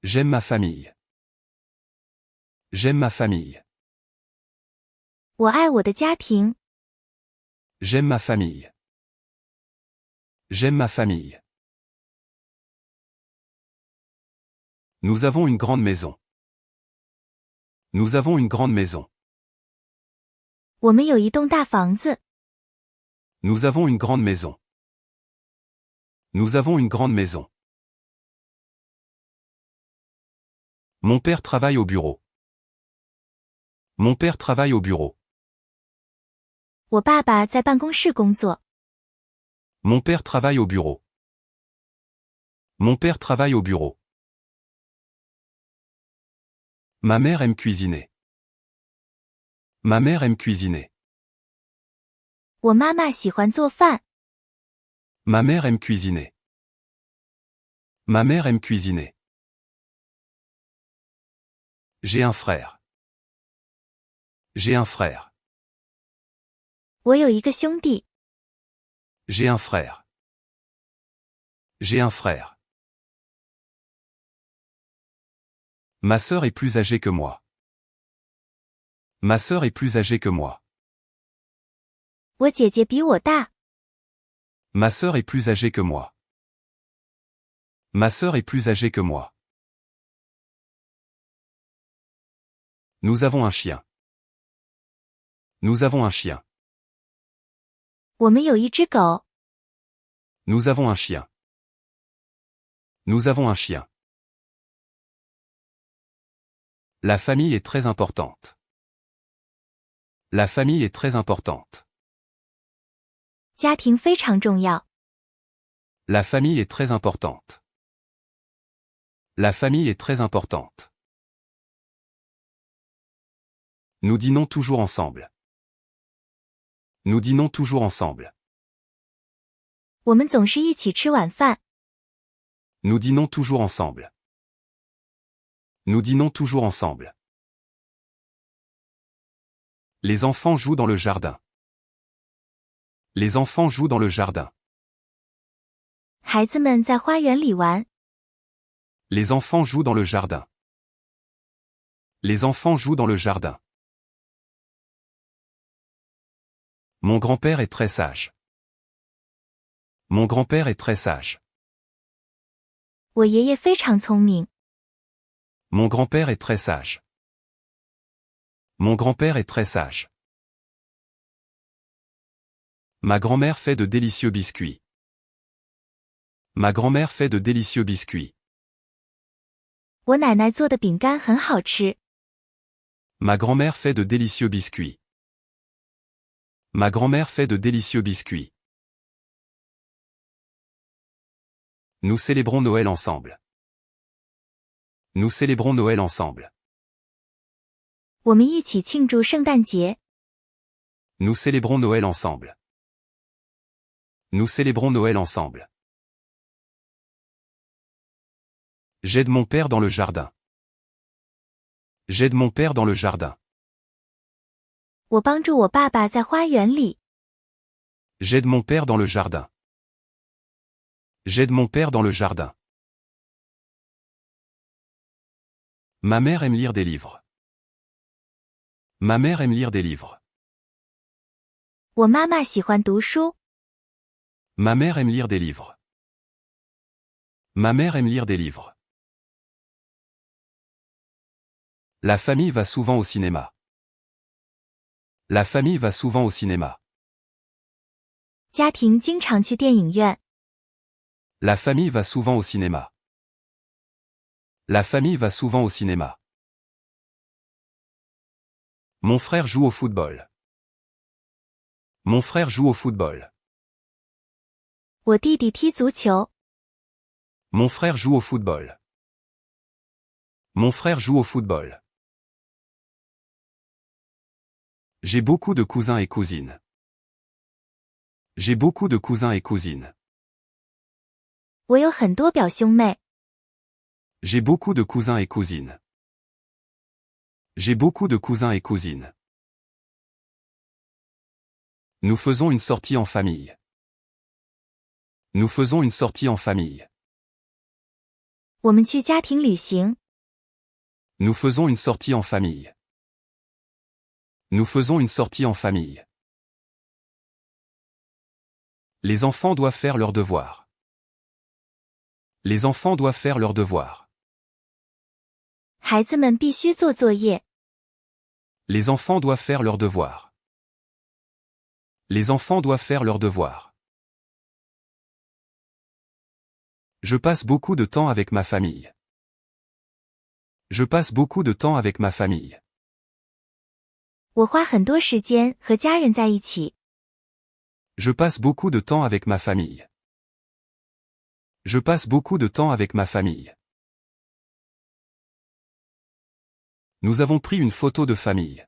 J'aime ma famille. J'aime ma famille. 我爱我的家庭。J'aime ma famille. J'aime ma famille. Nous avons une grande maison. Nous avons une grande maison. 我们有一栋大房子。Nous avons une grande maison. Nous avons une grande maison. Mon père travaille au bureau. Mon père travaille au bureau. 我爸爸在办公室工作。Mon père travaille au bureau. Mon père travaille au bureau. Ma mère aime cuisiner. Ma mère aime cuisiner. 我妈妈喜欢做饭。Ma mère aime cuisiner. Ma mère aime cuisiner. J'ai un frère. J'ai un frère. 我有一个兄弟。J'ai un frère. J'ai un frère. Ma sœur est plus âgée que moi. Ma sœur est plus âgée que moi. 我姐姐比我大。Ma sœur est plus âgée que moi. Ma sœur est plus âgée que moi. Nous avons un chien. Nous avons un chien. 我们有一只狗。Nous avons un chien. Nous avons un chien. La famille est très importante. La famille est très importante. 家庭非常重要。La famille est très importante. La famille est très importante. Nous dînons toujours ensemble. Nous dînons toujours ensemble. 我们总是一起吃晚饭。Nous dînons toujours ensemble. Nous dînons toujours ensemble. Les enfants jouent dans le jardin. Les enfants jouent dans le jardin. 孩子们在花园里玩。Les enfants jouent dans le jardin. Les enfants jouent dans le jardin. Mon grand-père est très sage. Mon grand-père est très sage. 我爷爷非常聪明。Mon grand-père est très sage. Mon grand-père est très sage. Ma grand-mère fait de délicieux biscuits. Ma grand-mère fait de délicieux biscuits. 我奶奶做的饼干很好吃。Ma grand-mère fait de délicieux biscuits. Ma grand-mère fait de délicieux biscuits. Nous célébrons Noël ensemble. Nous célébrons Noël ensemble. 我们一起庆祝圣诞节。Nous célébrons Noël ensemble. Nous célébrons Noël ensemble. J'aide mon père dans le jardin. J'aide mon père dans le jardin. 我帮助我爸爸在花园里。J'aide mon père dans le jardin. J'aide mon père dans le jardin. Ma mère aime lire des livres. Ma mère aime lire des livres. 我妈妈喜欢读书。Ma mère aime lire des livres. Ma mère aime lire des livres. La famille va souvent au cinéma. La famille va souvent au cinéma. 家庭经常去电影院。La famille va souvent au cinéma. La famille va souvent au cinéma. Mon frère joue au football. Mon frère joue au football. 我弟弟踢足球。Mon frère joue au football. Mon frère joue au football. J'ai beaucoup de cousins et cousines. J'ai beaucoup de cousins et cousines. 我有很多表兄妹。J'ai beaucoup de cousins et cousines. J'ai beaucoup de cousins et cousines. Nous faisons une sortie en famille. Nous faisons une sortie en famille. 我们去家庭旅行。Nous faisons une sortie en famille. Nous faisons une sortie en famille. Les enfants doivent faire leurs devoirs. Les enfants doivent faire leurs devoirs. 孩子们必须做作业。Les enfants doivent faire leurs devoirs. Les enfants doivent faire leurs devoirs. Je passe beaucoup de temps avec ma famille. Je passe beaucoup de temps avec ma famille. 我花很多时间和家人在一起。Je passe beaucoup de temps avec ma famille. Je passe beaucoup de temps avec ma famille. Nous avons pris une photo de famille.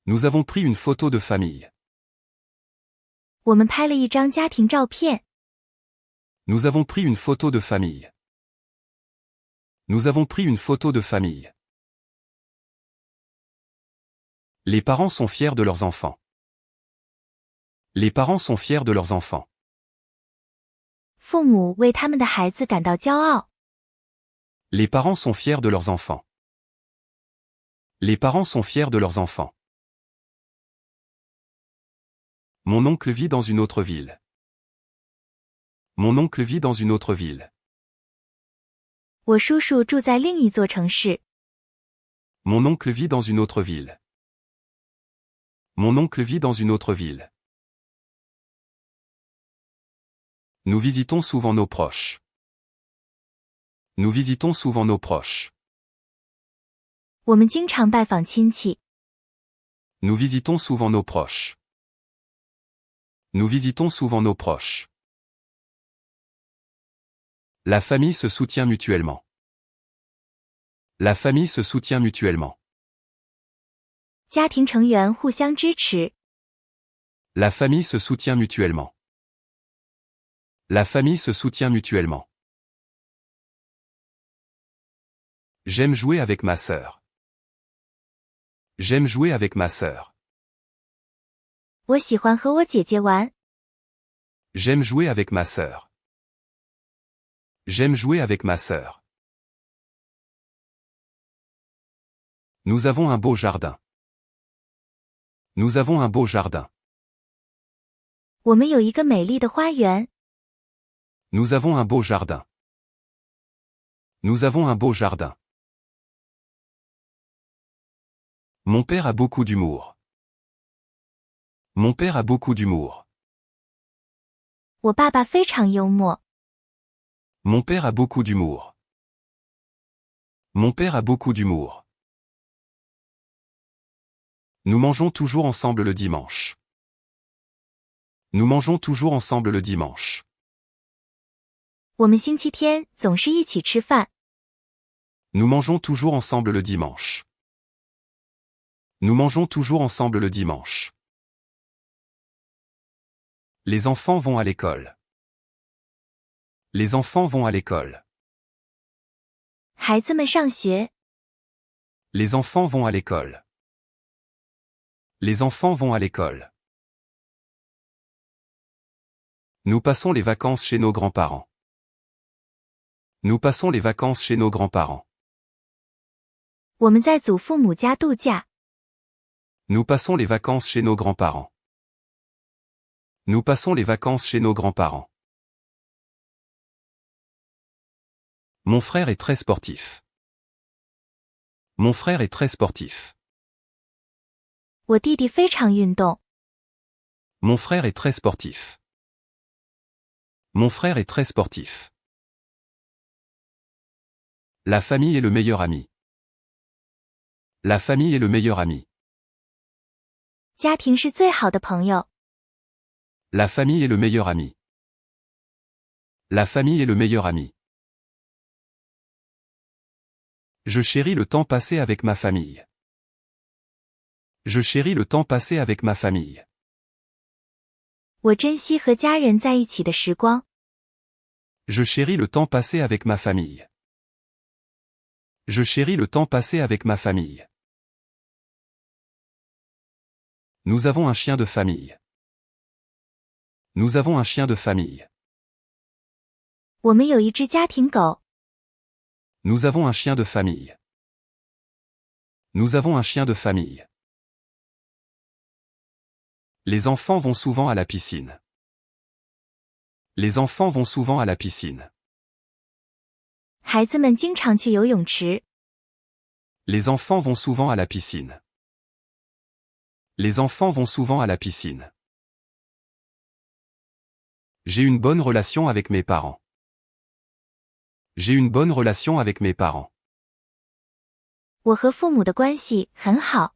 Nous avons pris une photo de famille. 我们拍了一张家庭照片。Nous avons pris une photo de famille. Nous avons pris une photo de famille. Les parents sont fiers de leurs enfants. Les parents sont fiers de leurs enfants. 父母为他们的孩子感到骄傲。Les parents sont fiers de leurs enfants. Les parents sont fiers de leurs enfants. Mon oncle vit dans une autre ville. Mon oncle vit dans une autre ville. 我叔叔住在另一座城市。Mon oncle vit dans une autre ville. Mon oncle vit dans une autre ville. Nous visitons souvent nos proches. Nous visitons souvent nos proches. 我们经常拜访亲戚。Nous visitons souvent nos proches. Nous visitons souvent nos proches. La famille se soutient mutuellement. La famille se soutient mutuellement. 家庭成员互相支持。La famille se soutient mutuellement. La famille se soutient mutuellement. J'aime jouer avec ma sœur. J'aime jouer avec ma sœur. 我喜欢和我姐姐玩。J'aime jouer avec ma sœur. J'aime jouer avec ma sœur. Nous avons un beau jardin. Nous avons un beau jardin. 我们有一个美丽的花园。Nous avons un beau jardin. Nous avons un beau jardin. Mon père a beaucoup d'humour. Mon père a beaucoup d'humour. 我爸爸非常幽默。Mon père a beaucoup d'humour. Mon père a beaucoup d'humour. Nous mangeons toujours ensemble le dimanche. Nous mangeons toujours ensemble le dimanche. 我们星期天总是一起吃饭。Nous mangeons toujours ensemble le dimanche. Nous mangeons toujours ensemble le dimanche. Les enfants vont à l'école. Les enfants vont à l'école. 孩子们上学。Les enfants vont à l'école. Les enfants vont à l'école. Nous passons les vacances chez nos grands-parents. Nous passons les vacances chez nos grands-parents. 我们在祖父母家度假。Nous passons les vacances chez nos grands-parents. Nous passons les vacances chez nos grands-parents. Mon frère est très sportif. Mon frère est très sportif. 我弟弟非常运动。Mon frère est très sportif. Mon frère est très sportif. La famille est le meilleur ami. La famille est le meilleur ami. 家庭是最好的朋友。La famille est le meilleur ami. La famille est le meilleur ami. Je chéris le temps passé avec ma famille. Je chéris le temps passé avec ma famille. 我珍惜和家人在一起的时光。Je chéris le temps passé avec ma famille. Je chéris le temps passé avec ma famille. Nous avons un chien de famille. Nous avons un chien de famille. 我们有一只家庭狗。Nous avons un chien de famille. Nous avons un chien de famille. Les enfants vont souvent à la piscine. Les enfants vont souvent à la piscine. 孩子们经常去游泳池。Les enfants vont souvent à la piscine. Les enfants vont souvent à la piscine. J'ai une bonne relation avec mes parents. J'ai une bonne relation avec mes parents. 我和父母的关系很好。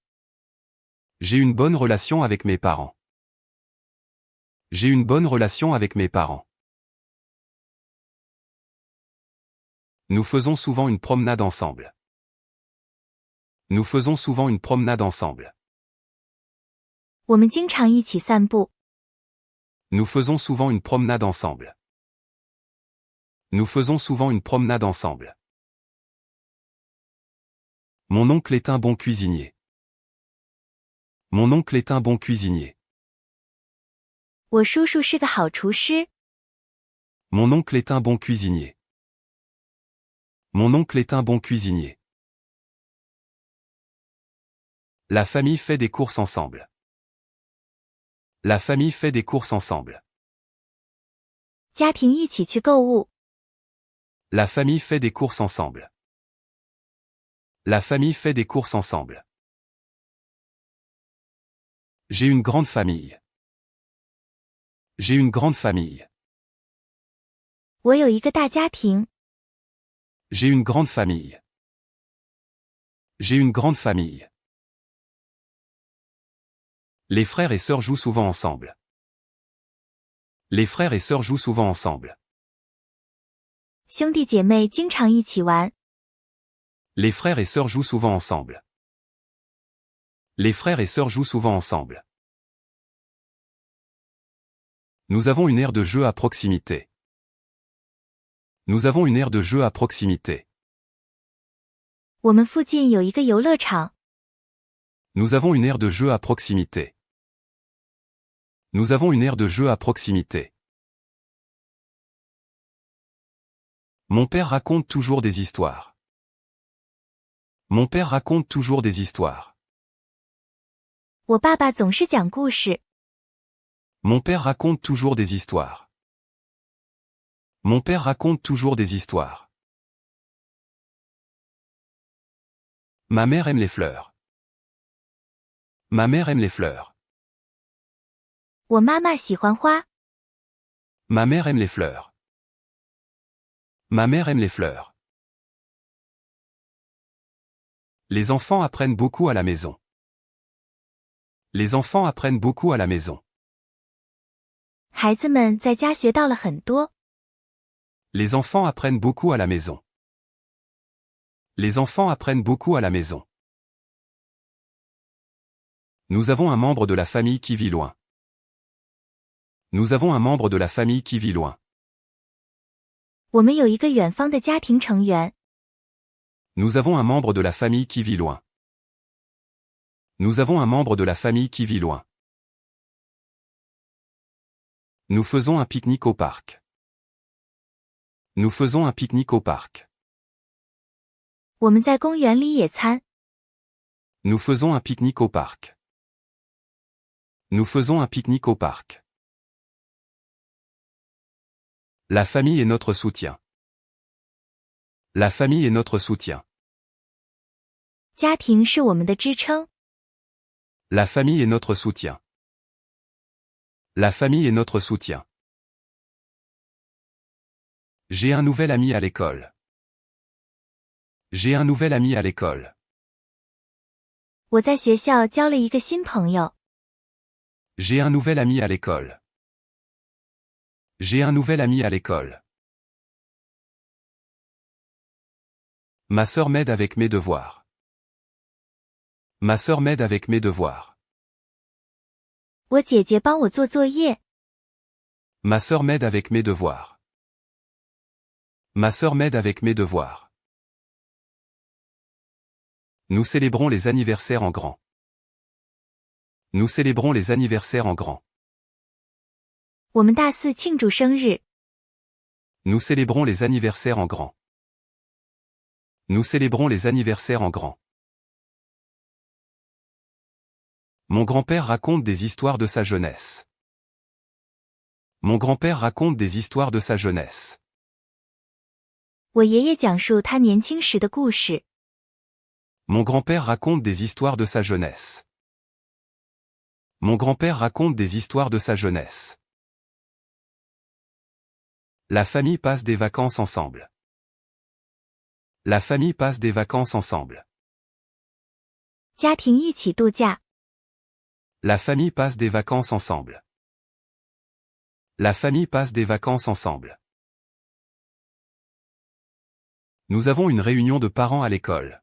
J'ai une bonne relation avec mes parents. J'ai une bonne relation avec mes parents. Nous faisons souvent une promenade ensemble. Nous faisons souvent une promenade ensemble. 我们经常一起散步。Nous faisons souvent une promenade ensemble. Nous faisons souvent une promenade ensemble. Mon oncle est un bon cuisinier. Mon oncle est un bon cuisinier. 我叔叔是个好厨师。Mon oncle est un bon cuisinier. Mon oncle est un bon cuisinier. La famille fait des courses ensemble. La famille fait des courses ensemble. 家庭一起去购物。La famille fait des courses ensemble. La famille fait des courses ensemble. J'ai une grande famille. J'ai une grande famille. 我有一个大家庭。J'ai une grande famille. J'ai une grande famille. Les frères et sœurs jouent souvent ensemble. Les frères et sœurs jouent souvent ensemble. 兄弟姐妹经常一起玩。Les frères et sœurs jouent souvent ensemble. Les frères et sœurs jouent souvent ensemble. Nous avons une aire de jeu à proximité. Nous avons une aire de jeu à proximité. 我们附近有一个游乐场。Nous avons une aire de jeu à proximité. Nous avons une aire de jeu à proximité. Mon père raconte toujours des histoires. Mon père raconte toujours des histoires. 我爸爸总是讲故事。Mon père raconte toujours des histoires. Mon père raconte toujours des histoires. Ma mère aime les fleurs. Ma mère aime les fleurs. 我妈妈喜欢花。Ma mère aime les fleurs. Ma mère aime les fleurs. Les enfants apprennent beaucoup à la maison. Les enfants apprennent beaucoup à la maison. 孩子们在家学到了很多。Les enfants apprennent beaucoup à la maison. Les enfants apprennent beaucoup à la maison. Nous avons un membre de la famille qui vit loin. Nous avons un membre de la famille qui vit loin. 我们有一个远方的家庭成员。Nous avons un membre de la famille qui vit loin. Nous avons un membre de la famille qui vit loin. Nous faisons un pique-nique au parc. Nous faisons un pique-nique au parc. 我们在公园里野餐。Nous faisons un pique-nique au parc. Nous faisons un pique-nique au parc. La famille est notre soutien. La famille est notre soutien. 家庭是我们的支撑。La famille est notre soutien. La famille est notre soutien. J'ai un nouvel ami à l'école. J'ai un nouvel ami à l'école. 我在学校交了一个新朋友。J'ai un nouvel ami à l'école. J'ai un nouvel ami à l'école. Ma sœur m'aide avec mes devoirs. Ma sœur m'aide avec mes devoirs. 我姐姐帮我做作业。Ma sœur m'aide avec mes devoirs. Ma sœur m'aide avec mes devoirs. Nous célébrons les anniversaires en grand. Nous célébrons les anniversaires en grand. 我们大肆庆祝生日。Nous célébrons les anniversaires en grand. Nous célébrons les anniversaires en grand. Mon grand-père raconte des histoires de sa jeunesse. Mon grand-père raconte des histoires de sa jeunesse. 我爷爷讲述他年轻时的故事。Mon grand-père raconte des histoires de sa jeunesse. Mon grand-père raconte des histoires de sa jeunesse. La famille passe des vacances ensemble. La famille passe des vacances ensemble. 家庭一起度假。La famille passe des vacances ensemble. La famille passe des vacances ensemble. Nous avons une réunion de parents à l'école.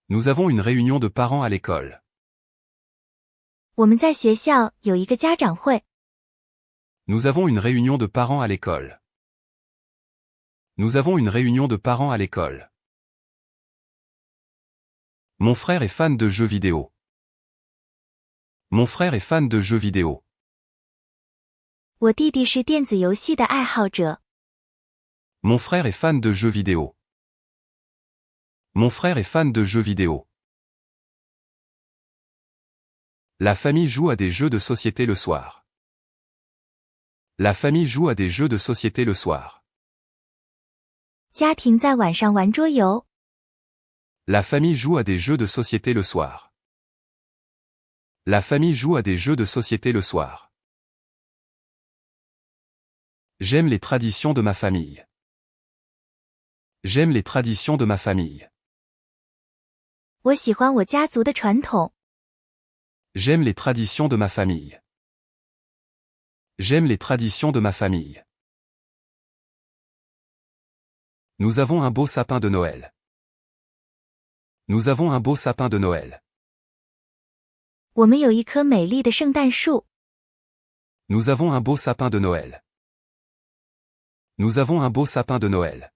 Nous avons une réunion de parents à l'école. 我们在学校有一个家长会。Nous avons une réunion de parents à l'école. Nous avons une réunion de parents à l'école. Mon frère est fan de jeux vidéo. Mon frère est fan de jeux vidéo. 我弟弟是电子游戏的爱好者。Mon frère est fan de jeux vidéo. Mon frère est fan de jeux vidéo. La famille joue à des jeux de société le soir. La famille joue à des jeux de société le soir. 家庭在晚上玩桌游。La famille joue à des jeux de société le soir. La famille joue à des jeux de société le soir. J'aime les traditions de ma famille. J'aime les traditions de ma famille. 我喜欢我家族的传统。J'aime les traditions de ma famille. J'aime les traditions de ma famille. Nous avons un beau sapin de Noël. Nous avons un beau sapin de Noël. 我们有一棵美丽的圣诞树。Nous avons un beau sapin de Noël. Nous avons un beau sapin de Noël.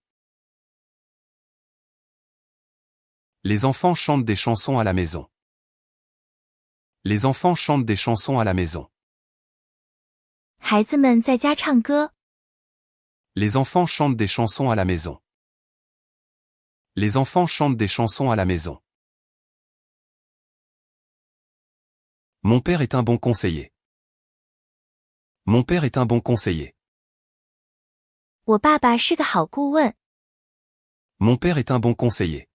Les enfants chantent des chansons à la maison. Les enfants chantent des chansons à la maison. 孩子们在家唱歌。Les enfants chantent des chansons à la maison. Les enfants chantent des chansons à la maison. Mon père est un bon conseiller. Mon père est un bon conseiller. 我爸爸是个好顾问。Mon père est un bon conseiller.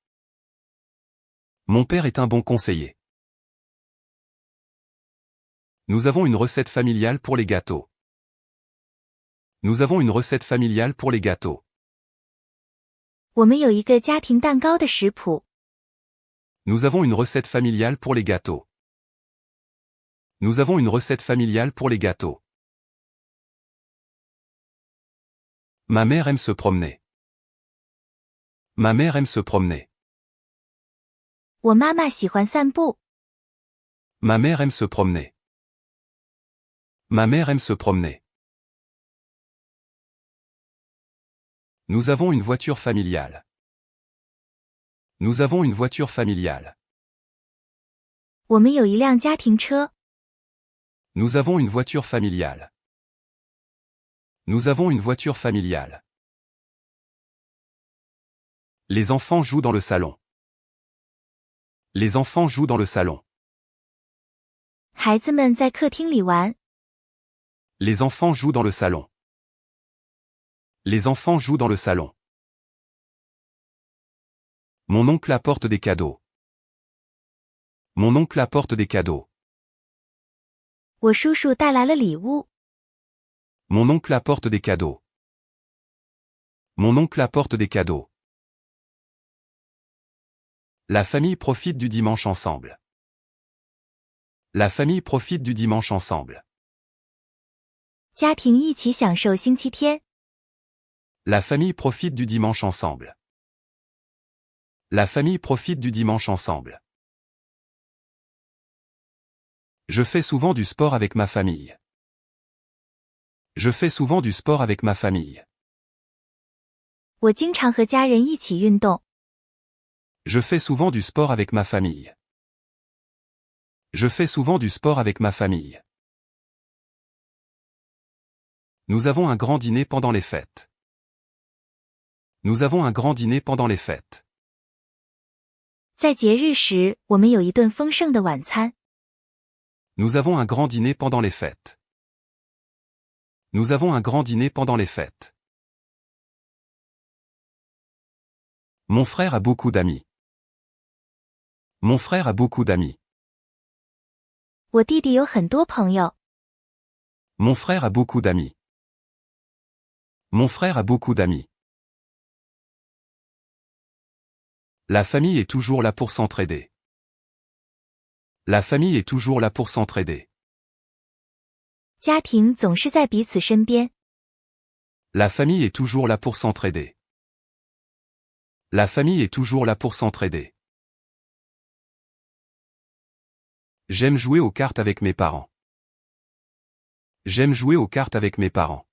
Mon père est un bon conseiller. Nous avons une recette familiale pour les gâteaux. Nous avons une recette familiale pour les gâteaux. 我们有一个家庭蛋糕的食谱。Nous avons une recette familiale pour les gâteaux. Nous avons une recette familiale pour les gâteaux. Ma mère aime se promener. Ma mère aime se promener. 我妈妈喜欢散步。Ma mère aime se promener. Ma mère aime se promener. Nous avons une voiture familiale. Nous avons une voiture familiale. 我们有一辆家庭车。Nous avons une voiture familiale. Nous avons une voiture familiale. Les enfants jouent dans le salon. Les enfants jouent dans le salon. 孩子们在客厅里玩。Les enfants jouent dans le salon. Les enfants jouent dans le salon. Mon oncle apporte des cadeaux. Mon oncle apporte des cadeaux. 我叔叔带来了礼物。Mon oncle apporte des cadeaux. Mon oncle apporte des cadeaux. La famille profite du dimanche ensemble. La famille profite du dimanche ensemble. 家庭一起享受星期天。La famille profite du dimanche ensemble. La famille profite du dimanche ensemble. Je fais souvent du sport avec ma famille. Je fais souvent du sport avec ma famille. 我经常和家人一起运动。Je fais souvent du sport avec ma famille. Je fais souvent du sport avec ma famille. Nous avons un grand dîner pendant les fêtes. Nous avons un grand dîner pendant les fêtes. 在节日时，我们有一顿丰盛的晚餐。Nous avons un grand dîner pendant les fêtes. Nous avons un grand dîner pendant les fêtes. Mon frère a beaucoup d'amis. Mon frère a beaucoup d'amis. 我弟弟有很多朋友。Mon frère a beaucoup d'amis. Mon frère a beaucoup d'amis. La famille est toujours là pour s'entraider. La famille est toujours là pour s'entraider. 家庭总是在彼此身边。La famille est toujours là pour s'entraider. La famille est toujours là pour s'entraider. J'aime jouer aux cartes avec mes parents. J'aime jouer aux cartes avec mes parents.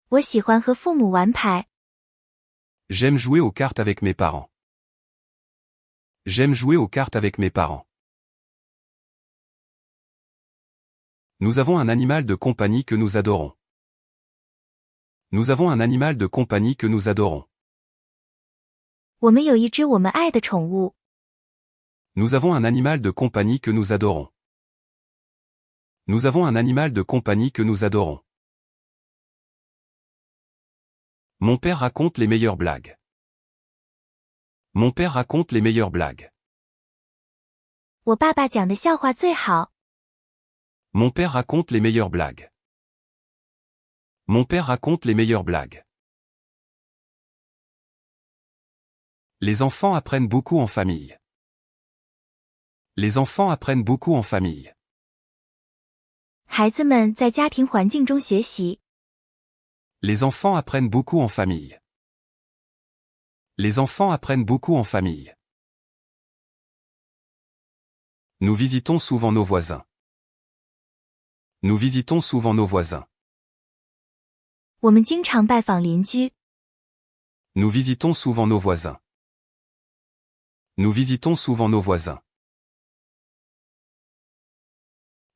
我喜欢和父母玩牌。J'aime jouer aux cartes avec mes parents. J'aime jouer aux cartes avec mes parents. Nous avons un animal de compagnie que nous adorons. Nous avons un animal de compagnie que nous adorons. 我们有一只我们爱的宠物。Nous avons un animal de compagnie que nous adorons. Nous avons un animal de compagnie que nous adorons. Mon père raconte les meilleures blagues. Mon père raconte les meilleures blagues. 我爸爸讲的笑话最好。Mon père raconte les meilleures blagues. Mon père raconte les meilleures blagues. Les enfants apprennent beaucoup en famille. Les enfants apprennent beaucoup en famille. 孩子们在家庭环境中学习。Les enfants apprennent beaucoup en famille. Les enfants apprennent beaucoup en famille. Nous visitons souvent nos voisins. Nous visitons souvent nos voisins. 我们经常拜访邻居。Nous visitons souvent nos voisins. Nous visitons souvent nos voisins.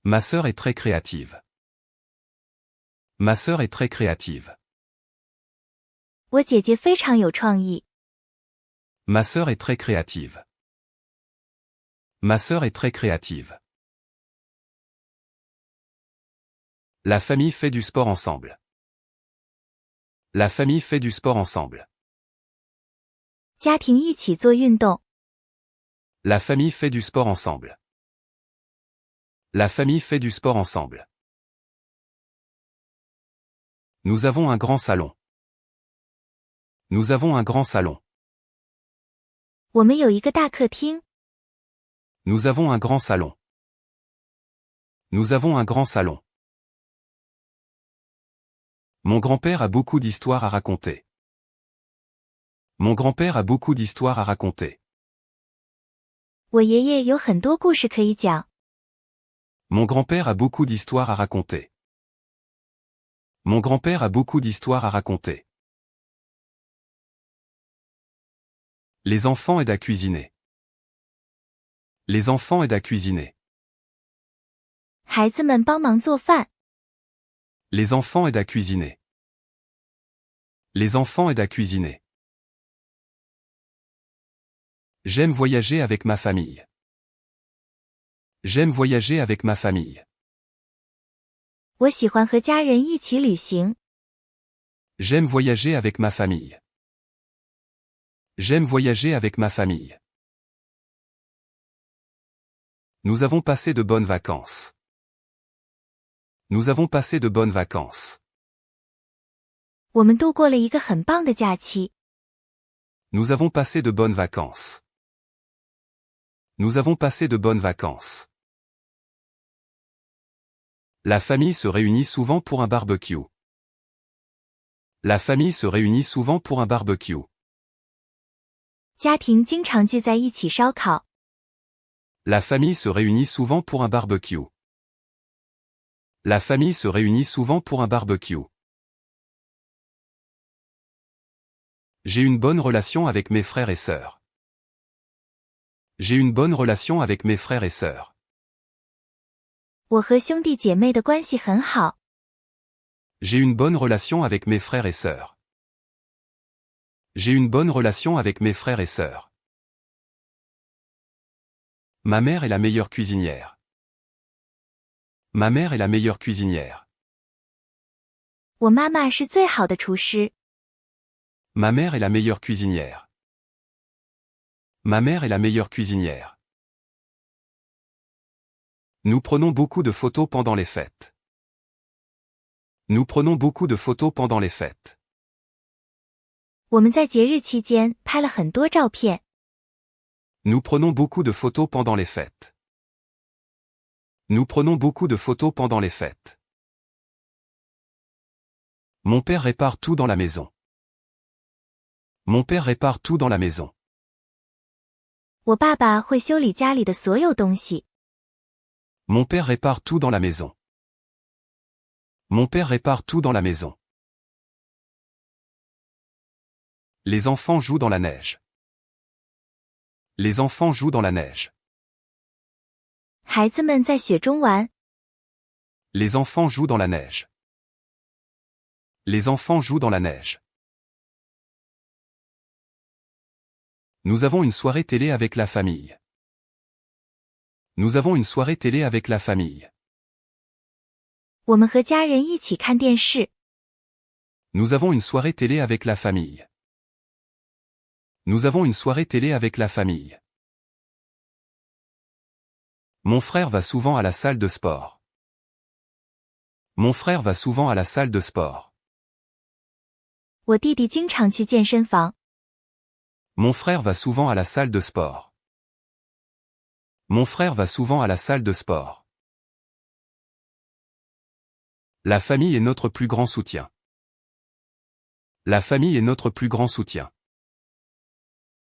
Ma sœur est très créative. Ma sœur est très créative. 我姐姐非常有创意。Ma sœur est très créative. Ma sœur est très créative. La famille fait du sport ensemble. La famille fait du sport ensemble. 家庭一起做运动。La famille fait du sport ensemble. La famille fait du sport ensemble. Nous avons un grand salon. Nous avons un grand salon. 我们有一个大客厅。Nous avons un grand salon. Nous avons un grand salon. Mon grand-père a beaucoup d'histoires à raconter. Mon grand-père a beaucoup d'histoires à raconter. 我爷爷有很多故事可以讲。Mon grand-père a beaucoup d'histoires à raconter. Mon grand-père a beaucoup d'histoires à raconter. Les enfants aident à cuisiner. Les enfants aident à cuisiner. 孩子们帮忙做饭。Les enfants aident à cuisiner. Les enfants aident à cuisiner. J'aime voyager avec ma famille. J'aime voyager avec ma famille. 我喜欢和家人一起旅行。J'aime voyager avec ma famille. J'aime voyager avec ma famille. Nous avons passé de bonnes vacances. Nous avons passé de bonnes vacances. 我们度过了一个很棒的假期。Nous avons passé de bonnes vacances. Nous avons passé de bonnes vacances. La famille se réunit souvent pour un barbecue. La famille se réunit souvent pour un barbecue. 家庭经常聚在一起烧烤。La famille se réunit souvent pour un barbecue. La famille se réunit souvent pour un barbecue. J'ai une bonne relation avec mes frères et sœurs. J'ai une bonne relation avec mes frères et sœurs. 我和兄弟姐妹的关系很好。J'ai une bonne relation avec mes frères et sœurs. J'ai une bonne relation avec mes frères et sœurs. Ma mère est la meilleure cuisinière. Ma mère est la meilleure cuisinière. 我妈妈是最好的厨师。 Ma mère est la meilleure cuisinière. Ma mère est la meilleure cuisinière. Nous prenons beaucoup de photos pendant les fêtes. Nous prenons beaucoup de photos pendant les fêtes. 我们在节日期间拍了很多照片。 Nous prenons beaucoup de photos pendant les fêtes. Nous prenons beaucoup de photos pendant les fêtes. Mon père répare tout dans la maison. Mon père répare tout dans la maison. 我爸爸会修理家里的所有东西。 Mon père répare tout dans la maison. Mon père répare tout dans la maison. Les enfants jouent dans la neige. Les enfants jouent dans la neige. 孩子们在雪中玩。 Les enfants jouent dans la neige. Les enfants jouent dans la neige. Nous avons une soirée télé avec la famille. Nous avons une soirée télé avec la famille. 我们和家人一起看电视。 Nous avons une soirée télé avec la famille. Nous avons une soirée télé avec la famille. Mon frère va souvent à la salle de sport. Mon frère va souvent à la salle de sport. 我弟弟经常去健身房。 Mon frère va souvent à la salle de sport. Mon frère va souvent à la salle de sport. La famille est notre plus grand soutien. La famille est notre plus grand soutien.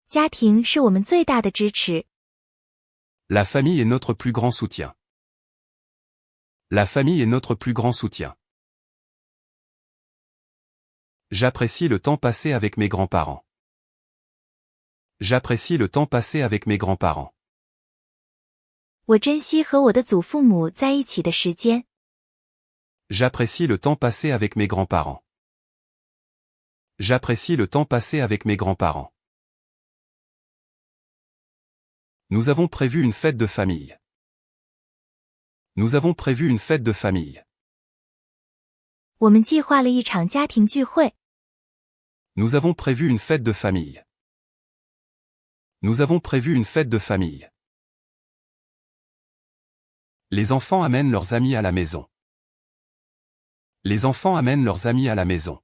家庭是我们最大的支持。 La famille est notre plus grand soutien. La famille est notre plus grand soutien. J'apprécie le temps passé avec mes grands-parents. J'apprécie le temps passé avec mes grands-parents. 我珍惜和我的祖父母在一起的时间。 J'apprécie le temps passé avec mes grands-parents. J'apprécie le temps passé avec mes grands-parents. Nous avons prévu une fête de famille. Nous avons prévu une fête de famille. 我们计划了一场家庭聚会。 Nous avons prévu une fête de famille. Nous avons prévu une fête de famille. Les enfants amènent leurs amis à la maison. Les enfants amènent leurs amis à la maison.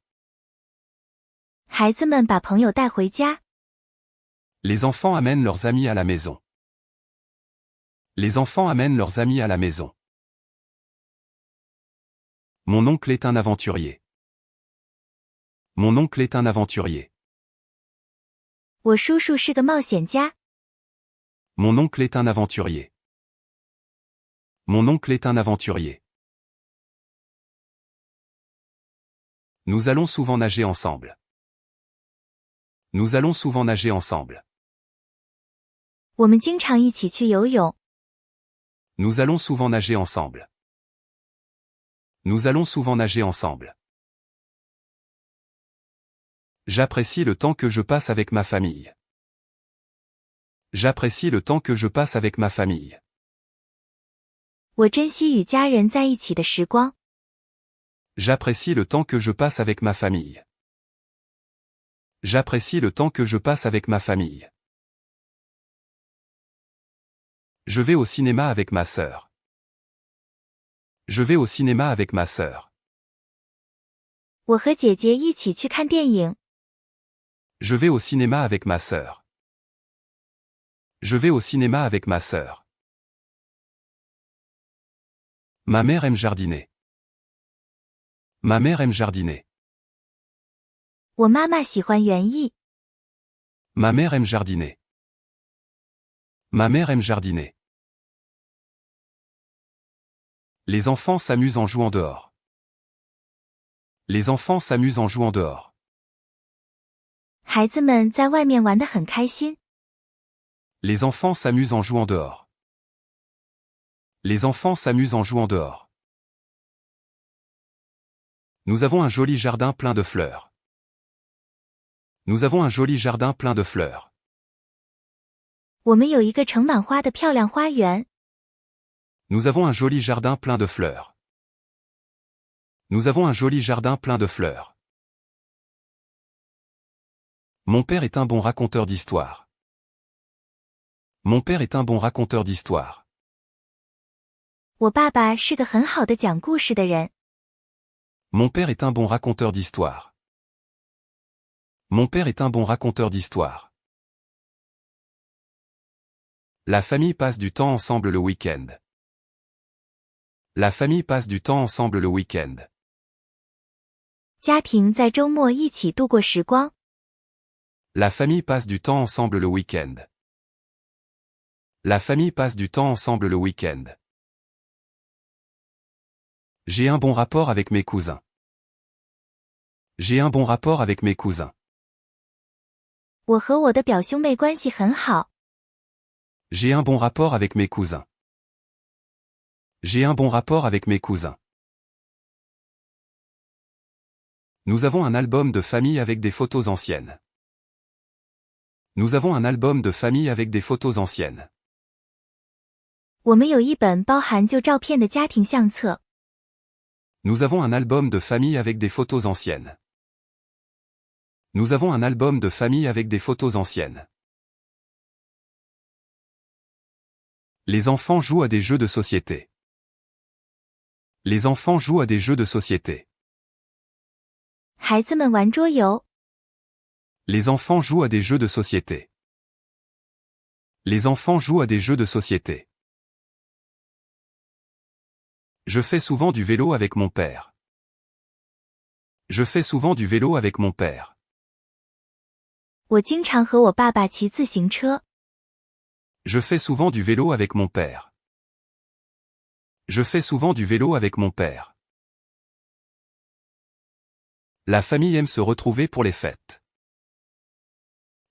孩子们把朋友带回家。 Les enfants amènent leurs amis à la maison. Les enfants amènent leurs amis à la maison. Mon oncle est un aventurier. Mon oncle est un aventurier. 我叔叔是个冒险家。 Mon oncle est un aventurier. Mon oncle est un aventurier. Nous allons souvent nager ensemble. Nous allons souvent nager ensemble. 我们经常一起去游泳。 Nous allons souvent nager ensemble. Nous allons souvent nager ensemble. J'apprécie le temps que je passe avec ma famille. J'apprécie le temps que je passe avec ma famille. 我珍惜与家人在一起的时光。 J'apprécie le temps que je passe avec ma famille. J'apprécie le temps que je passe avec ma famille. Je vais au cinéma avec ma sœur. Je vais au cinéma avec ma sœur. 我和姐姐一起去看电影。 Je vais au cinéma avec ma sœur. Je vais au cinéma avec ma sœur. Ma mère aime jardiner. Ma mère aime jardiner. 我妈妈喜欢园艺。 Ma mère aime jardiner. Ma mère aime jardiner. Les enfants s'amusent en jouant dehors. Les enfants s'amusent en jouant dehors. 孩子们在外面玩得很开心。 Les enfants s'amusent en jouant dehors. Les enfants s'amusent en jouant dehors. Nous avons un joli jardin plein de fleurs. Nous avons un joli jardin plein de fleurs. 我们有一个盛满花的漂亮花园。Nous avons un joli jardin plein de fleurs. Nous avons un joli jardin plein de fleurs. Mon père est un bon raconteur d'histoires. Mon père est un bon raconteur d'histoires. 我爸爸是个很好的讲故事的人。Mon père est un bon raconteur d'histoires. Mon père est un bon raconteur d'histoires. La famille passe du temps ensemble le week-end. La famille passe du temps ensemble le week-end. 家庭在周末一起度过时光。La famille passe du temps ensemble le week-end. La famille passe du temps ensemble le week-end. J'ai un bon rapport avec mes cousins. J'ai un bon rapport avec mes cousins. 我和我的表兄妹关系很好。J'ai un bon rapport avec mes cousins. J'ai un bon rapport avec mes cousins. Nous avons un album de famille avec des photos anciennes. Nous avons un album de famille avec des photos anciennes. 我们有一本包含旧照片的家庭相册。Nous avons un album de famille avec des photos anciennes. Nous avons un album de famille avec des photos anciennes. Les enfants jouent à des jeux de société. Les enfants jouent à des jeux de société. 孩子们玩桌游。Les enfants jouent à des jeux de société. Les enfants jouent à des jeux de société. Je fais souvent du vélo avec mon père. Je fais souvent du vélo avec mon père. 我经常和我爸爸骑自行车。Je fais souvent du vélo avec mon père. Je fais souvent du vélo avec mon père. La famille aime se retrouver pour les fêtes.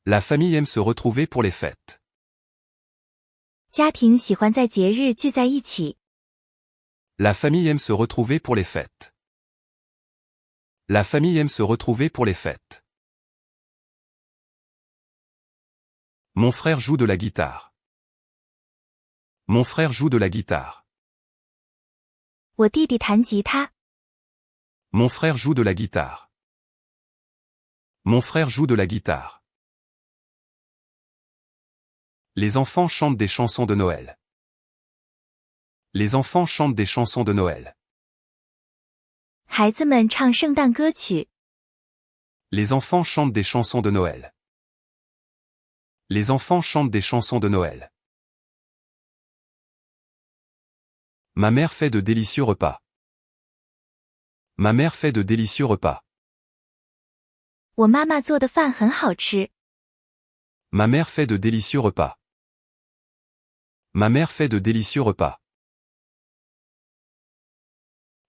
La famille aime se retrouver pour les fêtes. 家庭喜欢在节日聚在一起。La famille aime se retrouver pour les fêtes. La famille aime se retrouver pour les fêtes. Mon frère joue de la guitare. Mon frère joue de la guitare. 我弟弟弹吉他。Mon frère joue de la guitare. Mon frère joue de la guitare. Les enfants chantent des chansons de Noël. Les enfants chantent des chansons de Noël. 孩子们唱圣诞歌曲。Les enfants chantent des chansons de Noël. Les enfants chantent des chansons de Noël. Ma mère fait de délicieux repas. Ma mère fait de délicieux repas. 我妈妈做的饭很好吃。Ma mère fait de délicieux repas. Ma mère fait de délicieux repas.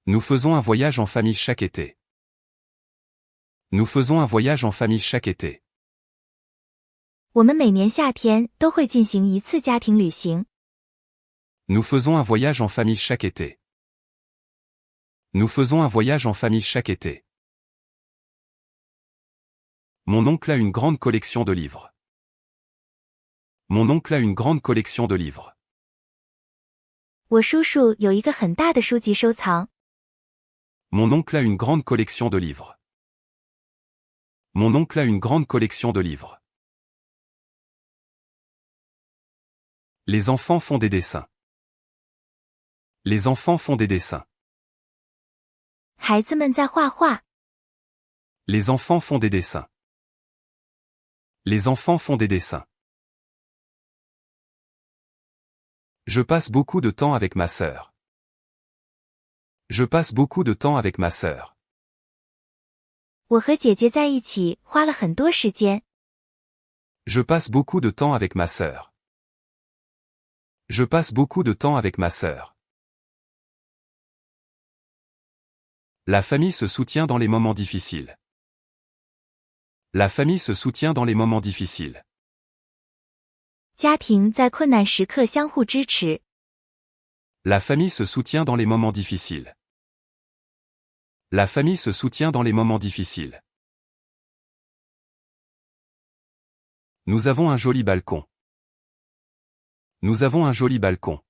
Nous faisons un voyage en famille chaque été. Nous faisons un voyage en famille chaque été. 我们每年夏天都会进行一次家庭旅行。Nous faisons un voyage en famille chaque été. Nous faisons un voyage en famille chaque été. Mon oncle a une grande collection de livres. Mon oncle a une grande collection de livres. 我叔叔有一个很大的书籍收藏。Mon oncle a une grande collection de livres. Mon oncle a une grande collection de livres. Les enfants font des dessins. Les enfants font des dessins. 孩子们在画画。Les enfants font des dessins. Les enfants font des dessins. Je passe beaucoup de temps avec ma sœur. Je passe beaucoup de temps avec ma sœur. 我和姐姐在一起花了很多时间。Je passe beaucoup de temps avec ma sœur. Je passe beaucoup de temps avec ma sœur. La famille se soutient dans les moments difficiles. La famille se soutient dans les moments difficiles. 家庭在困难时刻相互支持。La famille se soutient dans les moments difficiles. La famille se soutient dans les moments difficiles. Nous avons un joli balcon. Nous avons un joli balcon.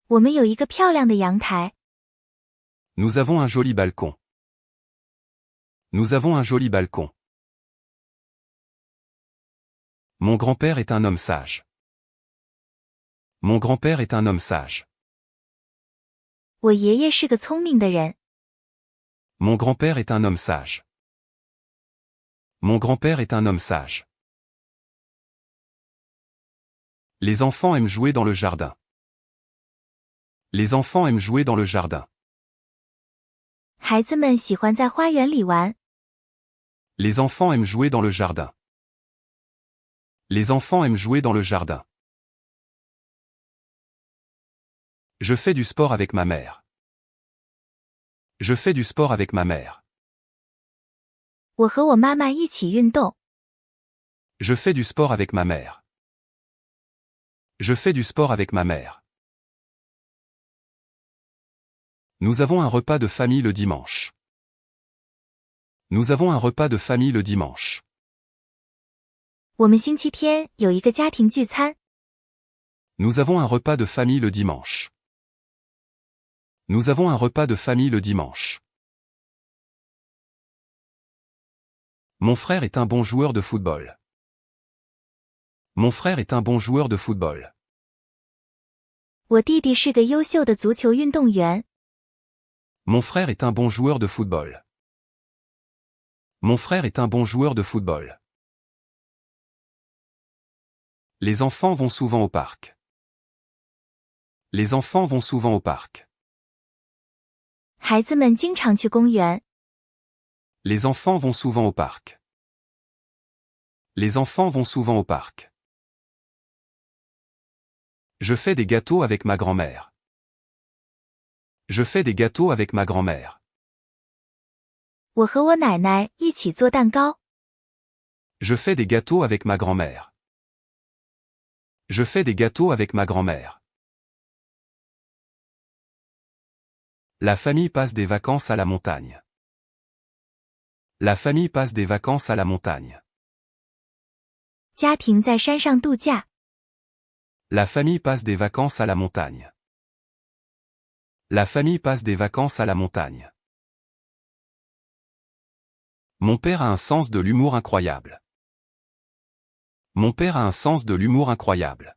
我们有一个漂亮的阳台。Nous avons un joli balcon. Nous avons un joli balcon. Mon grand-père est un homme sage. Mon grand-père est un homme sage. 我爷爷是个聪明的人。Mon grand-père est un homme sage. Mon grand-père est un homme sage. Les enfants aiment jouer dans le jardin. Les enfants aiment jouer dans le jardin. 孩子们喜欢在花园里玩。Les enfants aiment jouer dans le jardin. Les enfants aiment jouer dans le jardin. Je fais du sport avec ma mère. Je fais du sport avec ma mère. 我和我妈妈一起运动。Je fais du sport avec ma mère. Je fais du sport avec ma mère. Nous avons un repas de famille le dimanche. Nous avons un repas de famille le dimanche. 我们星期天有一个家庭聚餐。Nous avons un repas de famille le dimanche. Nous avons un repas de famille le dimanche. Mon frère est un bon joueur de football. Mon frère est un bon joueur de football. 我弟弟是个优秀的足球运动员。Mon frère est un bon joueur de football. Mon frère est un bon joueur de football. Les enfants vont souvent au parc. Les enfants vont souvent au parc. 孩子们经常去公园。Les enfants vont souvent au parc. Les enfants vont souvent au parc. Je fais des gâteaux avec ma grand-mère. Je fais des gâteaux avec ma grand-mère. 我和我奶奶一起做蛋糕。Je fais des gâteaux avec ma grand-mère. Je fais des gâteaux avec ma grand-mère. La famille passe des vacances à la montagne. La famille passe des vacances à la montagne. 家庭在山上度假。La famille passe des vacances à la montagne. La famille passe des vacances à la montagne. Mon père a un sens de l'humour incroyable. Mon père a un sens de l'humour incroyable.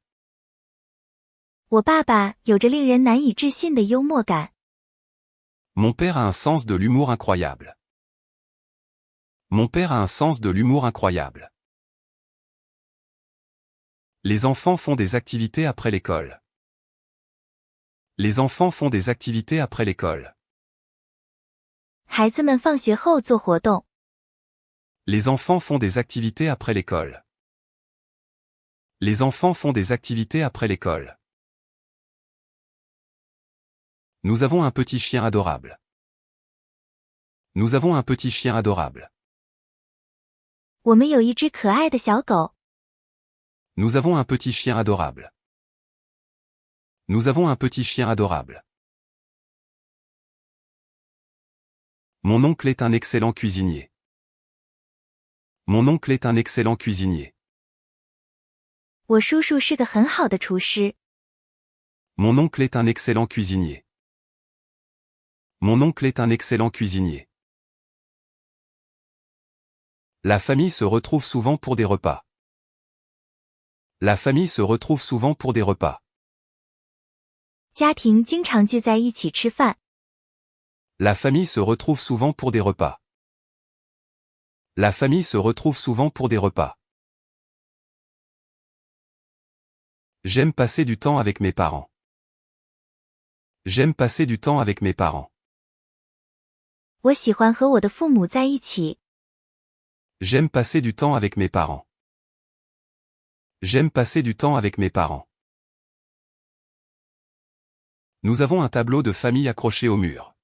我爸爸有着令人难以置信的幽默感。Mon père a un sens de l'humour incroyable. Mon père a un sens de l'humour incroyable. Les enfants font des activités après l'école. Les enfants font des activités après l'école. 孩子们放学后做活动。Les enfants font des activités après l'école. Les enfants font des activités après l'école. Nous avons un petit chien adorable. Nous avons un petit chien adorable. 我们有一只可爱的小狗。Nous avons un petit chien adorable. Nous avons un petit chien adorable. Mon oncle est un excellent cuisinier. Mon oncle est un excellent cuisinier. 我叔叔是个很好的厨师。Mon oncle est un excellent cuisinier. Mon oncle est un excellent cuisinier. La famille se retrouve souvent pour des repas. La famille se retrouve souvent pour des repas. 家庭经常聚在一起吃饭。La famille se retrouve souvent pour des repas. La famille se retrouve souvent pour des repas. J'aime passer du temps avec mes parents. J'aime passer du temps avec mes parents. 我喜欢和我的父母在一起。J'aime passer du temps avec mes parents. J'aime passer du temps avec mes parents. Nous avons un tableau de famille accroché au mur.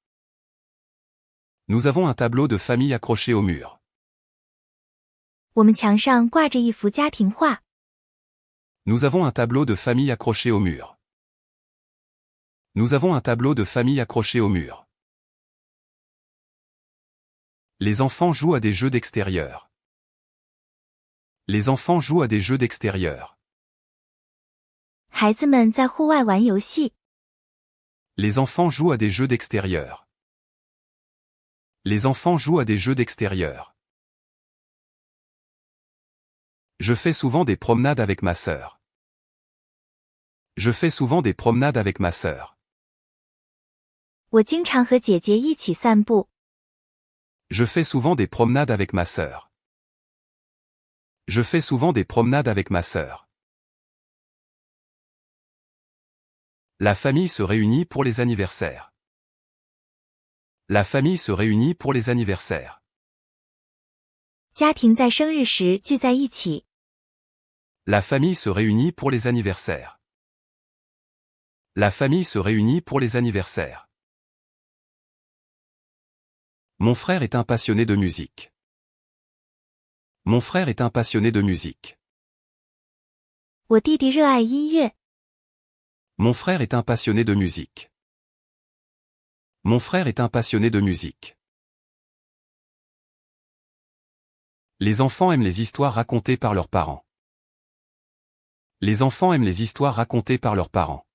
Nous avons un tableau de famille accroché au mur. 我们墙上挂着一幅家庭画。Nous avons un tableau de famille accroché au mur. Nous avons un tableau de famille accroché au mur. Les enfants jouent à des jeux d'extérieur. Les enfants jouent à des jeux d'extérieur. 孩子们在户外玩游戏。Les enfants jouent à des jeux d'extérieur. Les enfants jouent à des jeux d'extérieur. Je fais souvent des promenades avec ma sœur. Je fais souvent des promenades avec ma sœur. 我经常和姐姐一起散步。Je fais souvent des promenades avec ma sœur. Je fais souvent des promenades avec ma sœur. La famille se réunit pour les anniversaires. La famille se réunit pour les anniversaires. 家庭在生日时聚在一起。La famille se réunit pour les anniversaires. La famille se réunit pour les anniversaires. Mon frère est un passionné de musique. Mon frère est un passionné de musique. 我弟弟热爱音乐。Mon frère est un passionné de musique. Mon frère est un passionné de musique. Les enfants aiment les histoires racontées par leurs parents. Les enfants aiment les histoires racontées par leurs parents.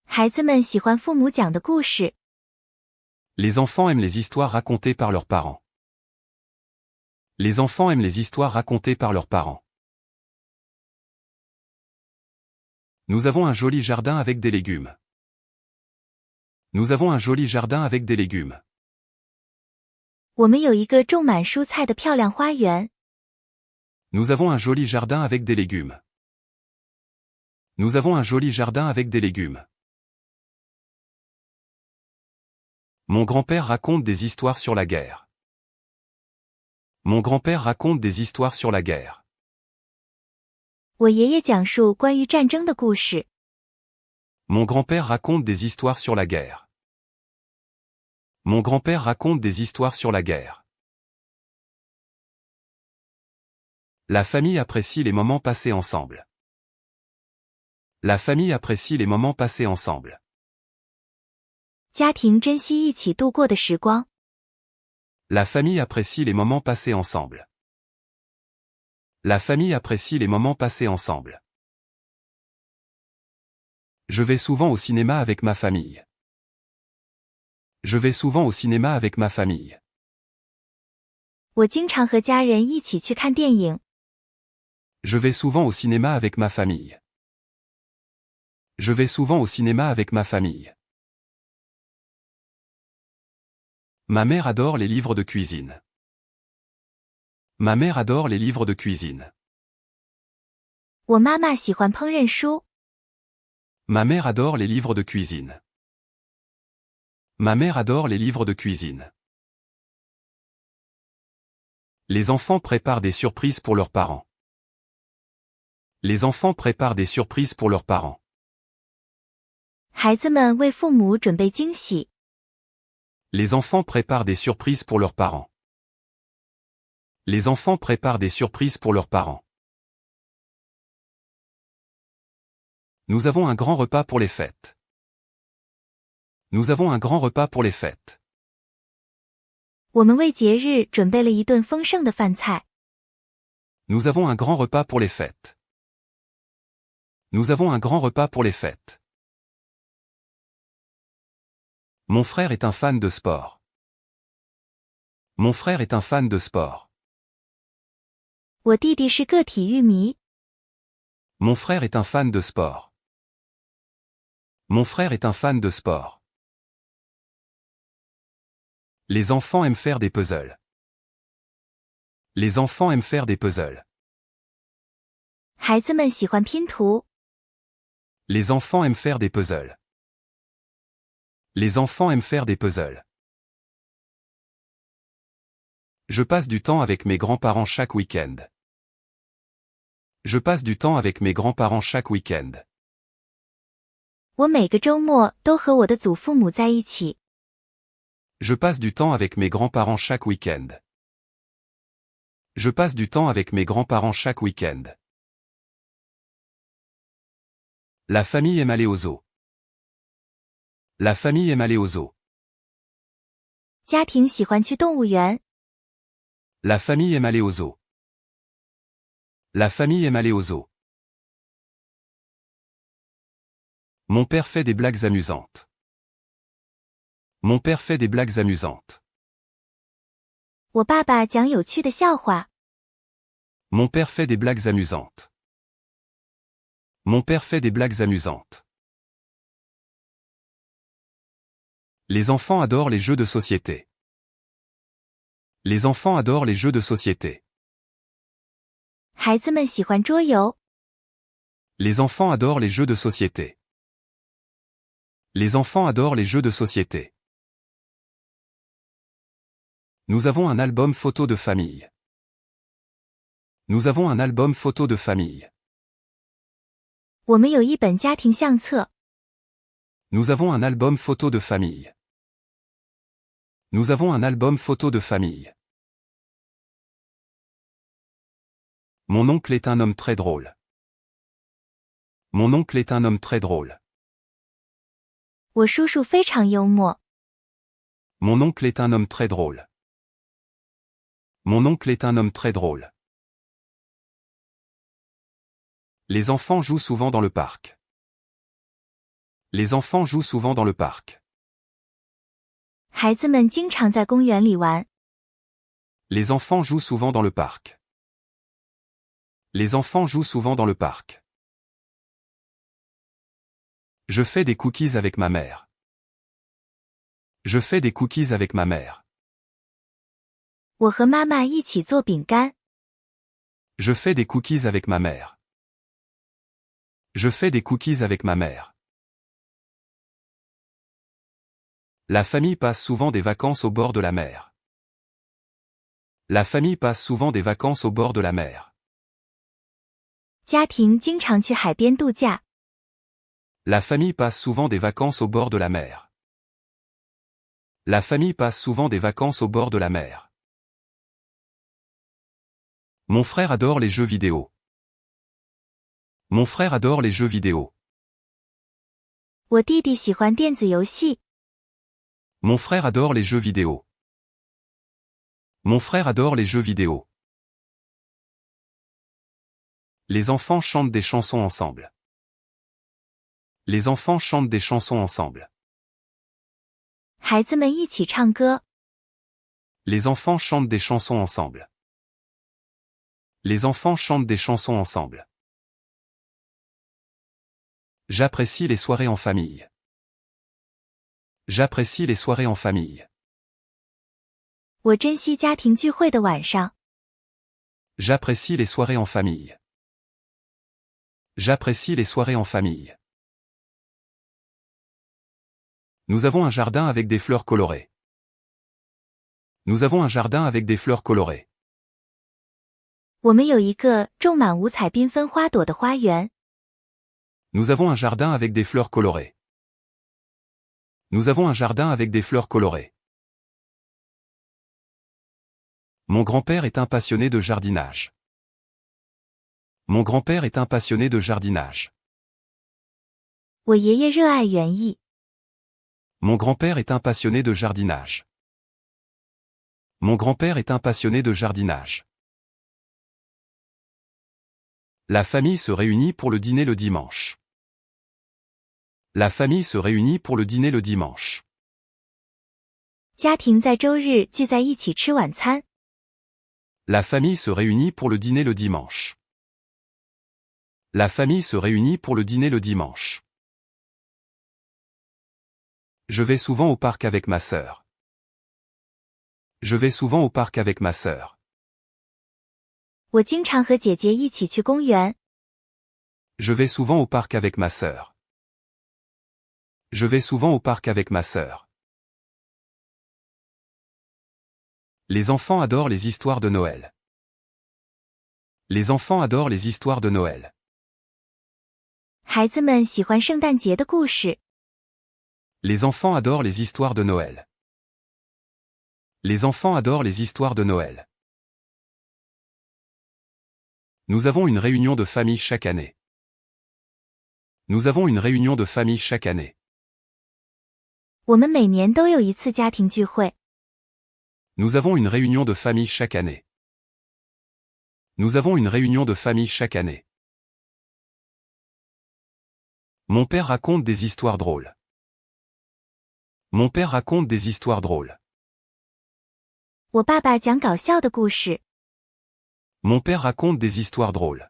孩子们喜欢父母讲的故事。Les enfants aiment les histoires racontées par leurs parents. Les enfants aiment les histoires racontées par leurs parents. Nous avons un joli jardin avec des légumes. Nous avons un joli jardin avec des légumes. 我们有一个种满蔬菜的漂亮花园。Nous avons un joli jardin avec des légumes. Nous avons un joli jardin avec des légumes. Mon grand-père raconte des histoires sur la guerre. Mon grand-père raconte des histoires sur la guerre. 我爷爷讲述关于战争的故事。Mon grand-père raconte des histoires sur la guerre. Mon grand-père raconte des histoires sur la guerre. La famille apprécie les moments passés ensemble. La famille apprécie les moments passés ensemble. 家庭珍惜一起度过的时光。La famille apprécie les moments passés ensemble. La famille apprécie les moments passés ensemble. Je vais souvent au cinéma avec ma famille. Je vais souvent au cinéma avec ma famille. 我经常和家人一起去看电影。Je vais souvent au cinéma avec ma famille. Je vais souvent au cinéma avec ma famille. Ma mère adore les livres de cuisine. Ma mère adore les livres de cuisine. 我妈妈喜欢烹饪书。Ma mère adore les livres de cuisine. Ma mère adore les livres de cuisine. Les enfants préparent des surprises pour leurs parents. Les enfants préparent des surprises pour leurs parents. 孩子们为父母准备惊喜。Les enfants préparent des surprises pour leurs parents. Les enfants préparent des surprises pour leurs parents. Nous avons un grand repas pour les fêtes. Nous avons un grand repas pour les fêtes. 我们为节日准备了一顿丰盛的饭菜。Nous avons un grand repas pour les fêtes. Nous avons un grand repas pour les fêtes. Mon frère est un fan de sport. Mon frère est un fan de sport. 我弟弟是个体育迷。Mon frère est un fan de sport. Mon frère est un fan de sport. Les enfants aiment faire des puzzles. Les enfants aiment faire des puzzles. 孩子们喜欢拼图。Les enfants aiment faire des puzzles. Les enfants aiment faire des puzzles. Je passe du temps avec mes grands-parents chaque week-end. Je passe du temps avec mes grands-parents chaque week-end. 我每个周末都和我的祖父母在一起。Je passe du temps avec mes grands-parents chaque week-end. Je passe du temps avec mes grands-parents chaque week-end. La famille aime aller au zoo. La famille aime aller au zoo. 家庭喜欢去动物园。La famille aime aller au zoo. La famille aime aller au zoo. Mon père fait des blagues amusantes. Mon père fait des blagues amusantes. 我爸爸讲有趣的笑话。Mon père fait des blagues amusantes. Mon père fait des blagues amusantes. Les enfants adorent les jeux de société. Les enfants adorent les jeux de société. 孩子们喜欢桌游。Les enfants adorent les jeux de société. Les enfants adorent les jeux de société. Nous avons un album photo de famille. Nous avons un album photo de famille. 我们有一本家庭相册。Nous avons un album photo de famille. Nous avons un album photo de famille. Mon oncle est un homme très drôle. Mon oncle est un homme très drôle. 我叔叔非常幽默。Mon oncle est un homme très drôle. Mon oncle est un homme très drôle. Les enfants jouent souvent dans le parc. Les enfants jouent souvent dans le parc. 孩子们经常在公园里玩。Les enfants jouent souvent dans le parc. Les enfants jouent souvent dans le parc. Je fais des cookies avec ma mère. Je fais des cookies avec ma mère. 我和妈妈一起做饼干。Je fais des cookies avec ma mère. Je fais des cookies avec ma mère. La famille passe souvent des vacances au bord de la mer. La famille passe souvent des vacances au bord de la mer. 家庭经常去海边度假。La famille passe souvent des vacances au bord de la mer. La famille passe souvent des vacances au bord de la mer. Mon frère adore les jeux vidéo. Mon frère adore les jeux vidéo. 我弟弟喜欢电子游戏。Mon frère adore les jeux vidéo. Mon frère adore les jeux vidéo. Les enfants chantent des chansons ensemble. Les enfants chantent des chansons ensemble. 孩子们一起唱歌。Les enfants chantent des chansons ensemble. Les enfants chantent des chansons ensemble. J'apprécie les soirées en famille. J'apprécie les soirées en famille. 我珍惜家庭聚会的晚上。J'apprécie les soirées en famille. J'apprécie les soirées en famille. Nous avons un jardin avec des fleurs colorées. Nous avons un jardin avec des fleurs colorées. 我们有一个种满五彩缤纷花朵的花园。Nous avons un jardin avec des fleurs colorées. Nous avons un jardin avec des fleurs colorées. Mon grand-père est un passionné de jardinage. Mon grand-père est un passionné de jardinage. 我爷爷热爱园艺。Mon grand-père est un passionné de jardinage. Mon grand-père est un passionné de jardinage. La famille se réunit pour le dîner le dimanche. La famille se réunit pour le dîner le dimanche. 家庭在周日聚在一起吃晚餐。La famille se réunit pour le dîner le dimanche. La famille se réunit pour le dîner le dimanche. Je vais souvent au parc avec ma sœur. Je vais souvent au parc avec ma sœur. 我经常和姐姐一起去公园。Je vais souvent au parc avec ma sœur. Je vais souvent au parc avec ma sœur. Les enfants adorent les histoires de Noël. Les enfants adorent les histoires de Noël. 孩子们喜欢圣诞节的故事。Les enfants adorent les histoires de Noël. Les enfants adorent les histoires de Noël. Nous avons une réunion de famille chaque année. Nous avons une réunion de famille chaque année. 我们每年都有一次家庭聚会。Nous avons une réunion de famille chaque année. Nous avons une réunion de famille chaque année. Mon père raconte des histoires drôles. Mon père raconte des histoires drôles. 我爸爸讲搞笑的故事。 Mon père raconte des histoires drôles.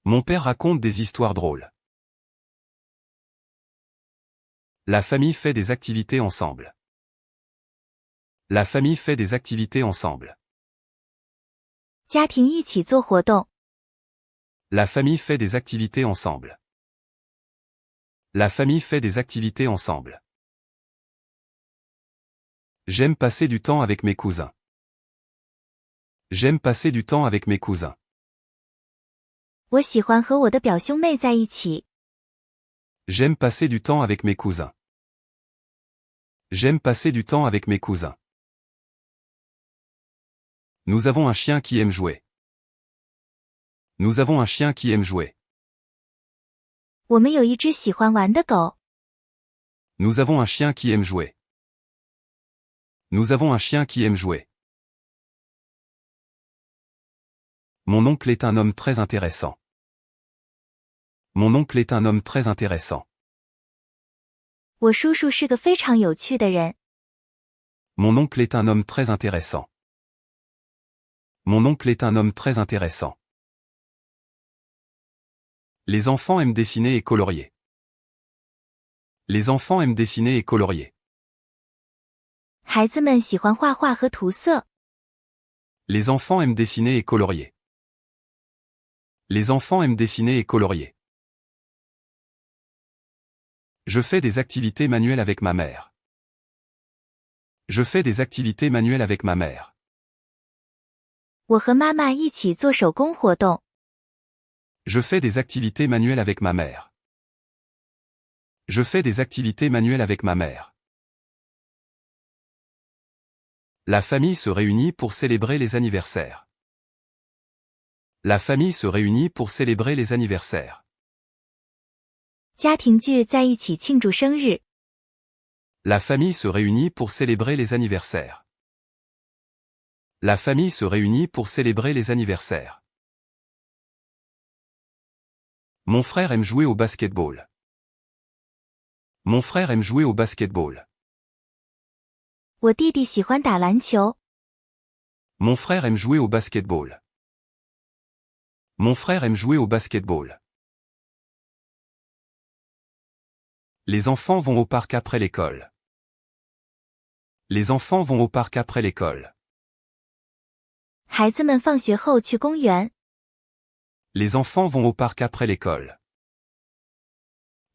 Mon père raconte des histoires drôles. La famille fait des activités ensemble. La famille fait des activités ensemble. 家庭一起做活动。 La famille fait des activités ensemble. La famille fait des activités ensemble. J'aime passer du temps avec mes cousins. J'aime passer du temps avec mes cousins. 我喜欢和我的表兄妹在一起。 J'aime passer du temps avec mes cousins. J'aime passer du temps avec mes cousins. Nous avons un chien qui aime jouer. Nous avons un chien qui aime jouer. 我们有一只喜欢玩的狗。 Nous avons un chien qui aime jouer. Nous avons un chien qui aime jouer. Mon oncle est un homme très intéressant. Mon oncle est un homme très intéressant. 我叔叔是个非常有趣的人。 Mon oncle est un homme très intéressant. Mon oncle est un homme très intéressant. Les enfants aiment dessiner et colorier. Les enfants aiment dessiner et colorier. 孩子们喜欢画画和涂色。 Les enfants aiment dessiner et colorier. Les enfants aiment dessiner et colorier. Je fais des activités manuelles avec ma mère. Je fais des activités manuelles avec ma mère. 我和妈妈一起做手工活动。 Je fais des activités manuelles avec ma mère. Je fais des activités manuelles avec ma mère. La famille se réunit pour célébrer les anniversaires. La famille se réunit pour célébrer les anniversaires. 家庭聚在一起庆祝生日。 La famille se réunit pour célébrer les anniversaires. La famille se réunit pour célébrer les anniversaires. Mon frère aime jouer au basketball. Mon frère aime jouer au basketball. 我弟弟喜欢打篮球。 Mon frère aime jouer au basketball. Mon frère aime jouer au basketball. Les enfants vont au parc après l'école. Les enfants vont au parc après l'école. 孩子们放学后去公园。 Les enfants vont au parc après l'école.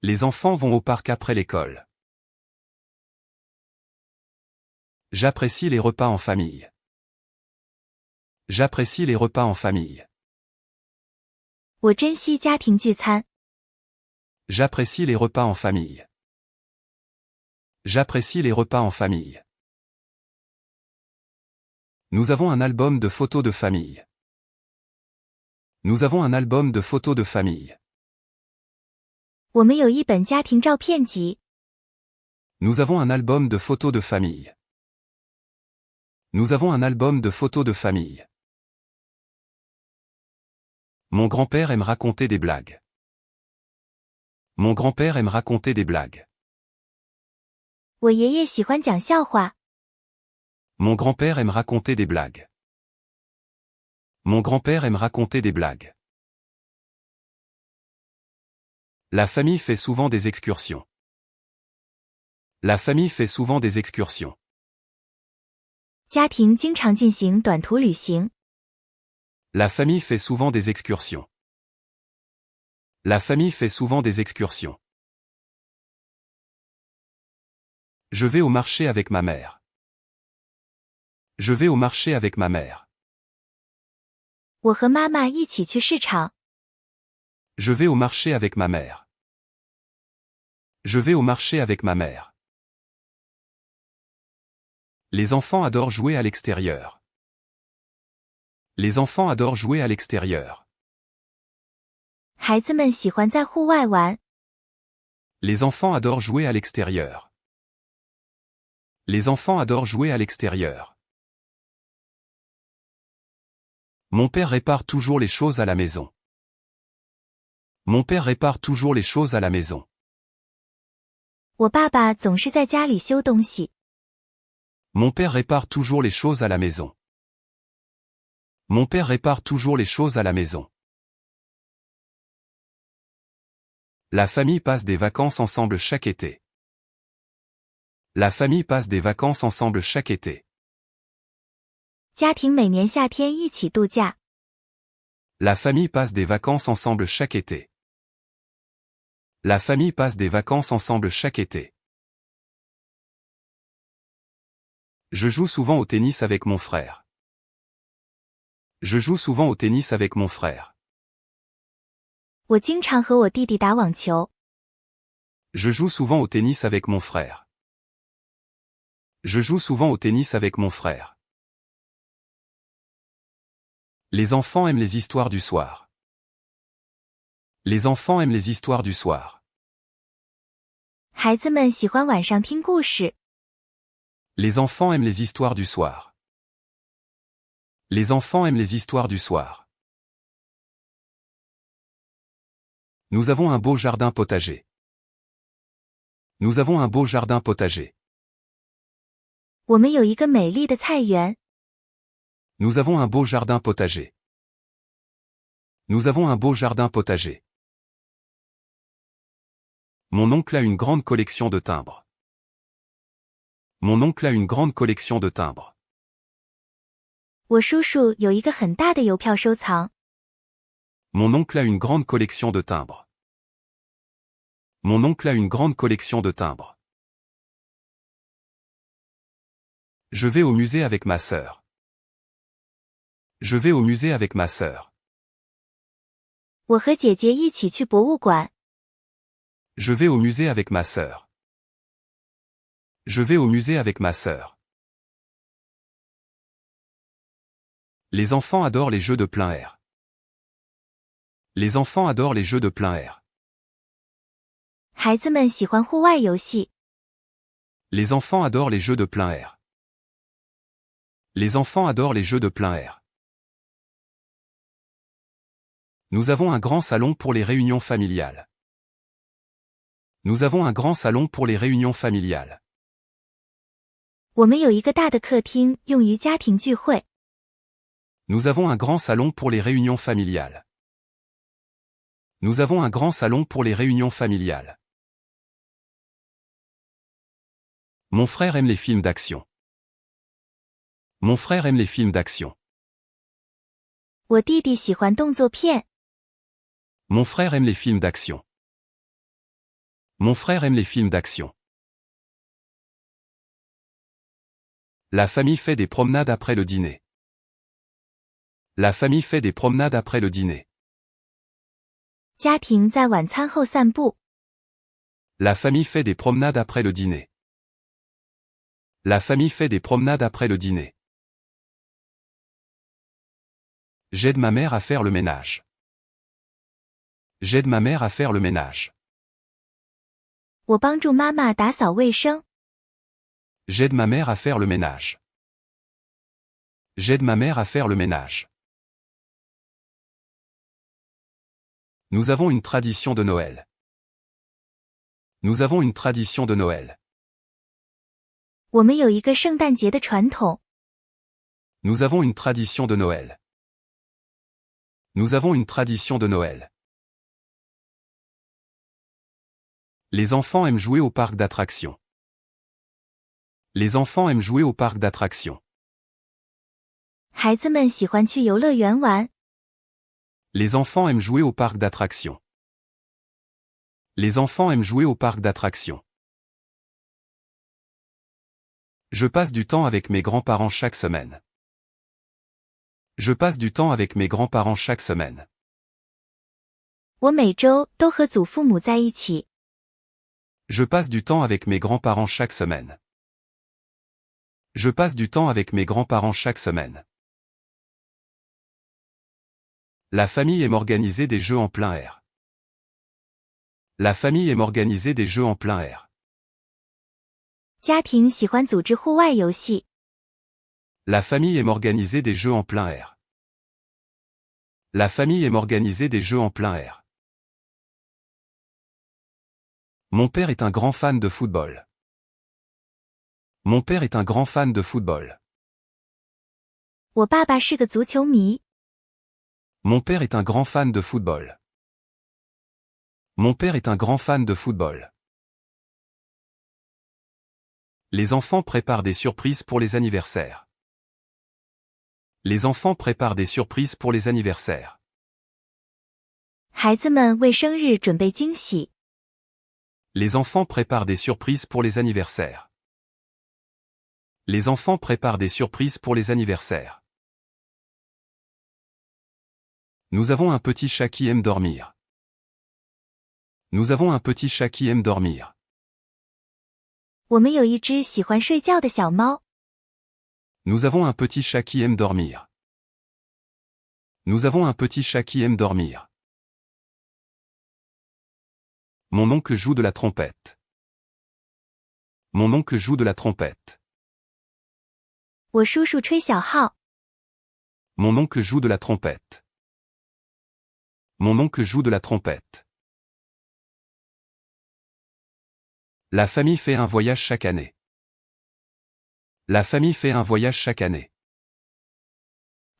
Les enfants vont au parc après l'école. J'apprécie les repas en famille. J'apprécie les repas en famille. 我珍惜家庭聚餐。 J'apprécie les repas en famille. J'apprécie les repas en famille. Nous avons un album de photos de famille. Nous avons un album de photos de famille. 我们有一本家庭照片集。 Nous avons un album de photos de famille. Nous avons un album de photos de famille. Mon grand-père aime raconter des blagues. Mon grand-père aime raconter des blagues. 我爷爷喜欢讲笑话。 Mon grand-père aime raconter des blagues. Mon grand-père aime raconter des blagues. La famille fait souvent des excursions. La famille fait souvent des excursions. 家庭经常进行短途旅行。 La famille fait souvent des excursions. La famille fait souvent des excursions. Je vais au marché avec ma mère. Je vais au marché avec ma mère. 我和妈妈一起去市场。 Je vais au marché avec ma mère. Je vais au marché avec ma mère. Les enfants adorent jouer à l'extérieur. Les enfants adorent jouer à l'extérieur. 孩子们喜欢在户外玩。 Les enfants adorent jouer à l'extérieur. Les enfants adorent jouer à l'extérieur. Mon père répare toujours les choses à la maison. Mon père répare toujours les choses à la maison. 我爸爸总是在家里修东西。 Mon père répare toujours les choses à la maison. Mon père répare toujours les choses à la maison. La famille passe des vacances ensemble chaque été. La famille passe des vacances ensemble chaque été. 家庭每年夏天一起度假。 La famille passe des vacances ensemble chaque été. La famille passe des vacances ensemble chaque été. Je joue souvent au tennis avec mon frère. Je joue souvent au tennis avec mon frère. 我经常和我弟弟打网球。 Je joue souvent au tennis avec mon frère. Je joue souvent au tennis avec mon frère. Les enfants aiment les histoires du soir. Les enfants aiment les histoires du soir. 孩子们喜欢晚上听故事。 Les enfants aiment les histoires du soir. Les enfants aiment les histoires du soir. Nous avons un beau jardin potager. Nous avons un beau jardin potager. 我们有一个美丽的菜园。 Nous avons un beau jardin potager. Nous avons un beau jardin potager. Mon oncle a une grande collection de timbres. Mon oncle a une grande collection de timbres. 我叔叔有一个很大的邮票收藏。 Mon oncle a une grande collection de timbres. Mon oncle a une grande collection de timbres. Je vais au musée avec ma sœur. Je vais au musée avec ma sœur. 我和姐姐一起去博物馆。 Je vais au musée avec ma sœur. Je vais au musée avec ma sœur. Les enfants adorent les jeux de plein air. Les enfants adorent les jeux de plein air. 孩子们喜欢户外游戏。 Les enfants adorent les jeux de plein air. Les enfants adorent les jeux de plein air. Nous avons un grand salon pour les réunions familiales. Nous avons un grand salon pour les réunions familiales. 我们有一个大的客厅，用于家庭聚会。 Nous avons un grand salon pour les réunions familiales. Nous avons un grand salon pour les réunions familiales. Mon frère aime les films d'action. Mon frère aime les films d'action. 我弟弟喜欢动作片。 Mon frère aime les films d'action. Mon frère aime les films d'action. La famille fait des promenades après le dîner. La famille fait des promenades après le dîner. 家庭在晚餐后散步。 La famille fait des promenades après le dîner. La famille fait des promenades après le dîner. J'aide ma mère à faire le ménage. J'aide ma mère à faire le ménage. 我帮助妈妈打扫卫生。 J'aide ma mère à faire le ménage. J'aide ma mère à faire le ménage. Nous avons une tradition de Noël. Nous avons une tradition de Noël. 我们有一个圣诞节的传统。 Nous avons une tradition de Noël. Nous avons une tradition de Noël. Les enfants aiment jouer au parc d'attractions. Les enfants aiment jouer au parc d'attractions. 孩子们喜欢去游乐园玩。 Les enfants aiment jouer au parc d'attractions. Les enfants aiment jouer au parc d'attractions. Je passe du temps avec mes grands-parents chaque semaine. Je passe du temps avec mes grands-parents chaque semaine. 我每周都和祖父母在一起。 Je passe du temps avec mes grands-parents chaque semaine. Je passe du temps avec mes grands-parents chaque semaine. La famille aime organiser des jeux en plein air. La famille aime organiser des jeux en plein air. 家庭喜欢组织户外游戏。 La famille aime organiser des jeux en plein air. La famille aime organiser des jeux en plein air. Mon père est un grand fan de football. Mon père est un grand fan de football. 我爸爸是个足球迷。 Mon père est un grand fan de football. Mon père est un grand fan de football. Les enfants préparent des surprises pour les anniversaires. Les enfants préparent des surprises pour les anniversaires. 孩子们为生日准备惊喜。 Les enfants préparent des surprises pour les anniversaires. Les enfants préparent des surprises pour les anniversaires. Nous avons un petit chat qui aime dormir. Nous avons un petit chat qui aime dormir. 我们有一只喜欢睡觉的小猫。 Nous avons un petit chat qui aime dormir. Nous avons un petit chat qui aime dormir. Mon oncle joue de la trompette. Mon oncle joue de la trompette. 我叔叔吹小号。 Mon oncle joue de la trompette. Mon oncle joue de la trompette. La famille fait un voyage chaque année. La famille fait un voyage chaque année.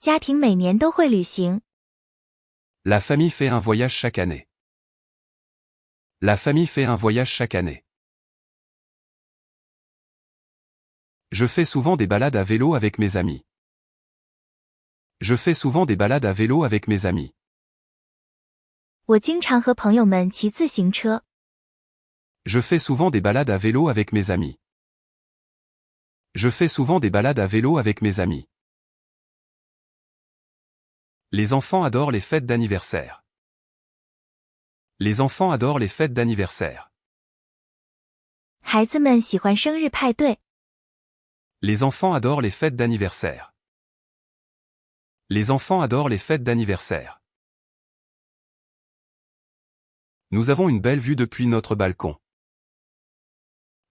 家庭每年都会旅行。 La famille fait un voyage chaque année. La famille fait un voyage chaque année. Je fais souvent des balades à vélo avec mes amis. Je fais souvent des balades à vélo avec mes amis. 我经常和朋友们骑自行车。 Je fais souvent des balades à vélo avec mes amis. Je fais souvent des balades à vélo avec mes amis. Les enfants adorent les fêtes d'anniversaire. Les enfants adorent les fêtes d'anniversaire. 孩子们喜欢生日派对。 Les enfants adorent les fêtes d'anniversaire. Les enfants adorent les fêtes d'anniversaire. Nous avons une belle vue depuis notre balcon.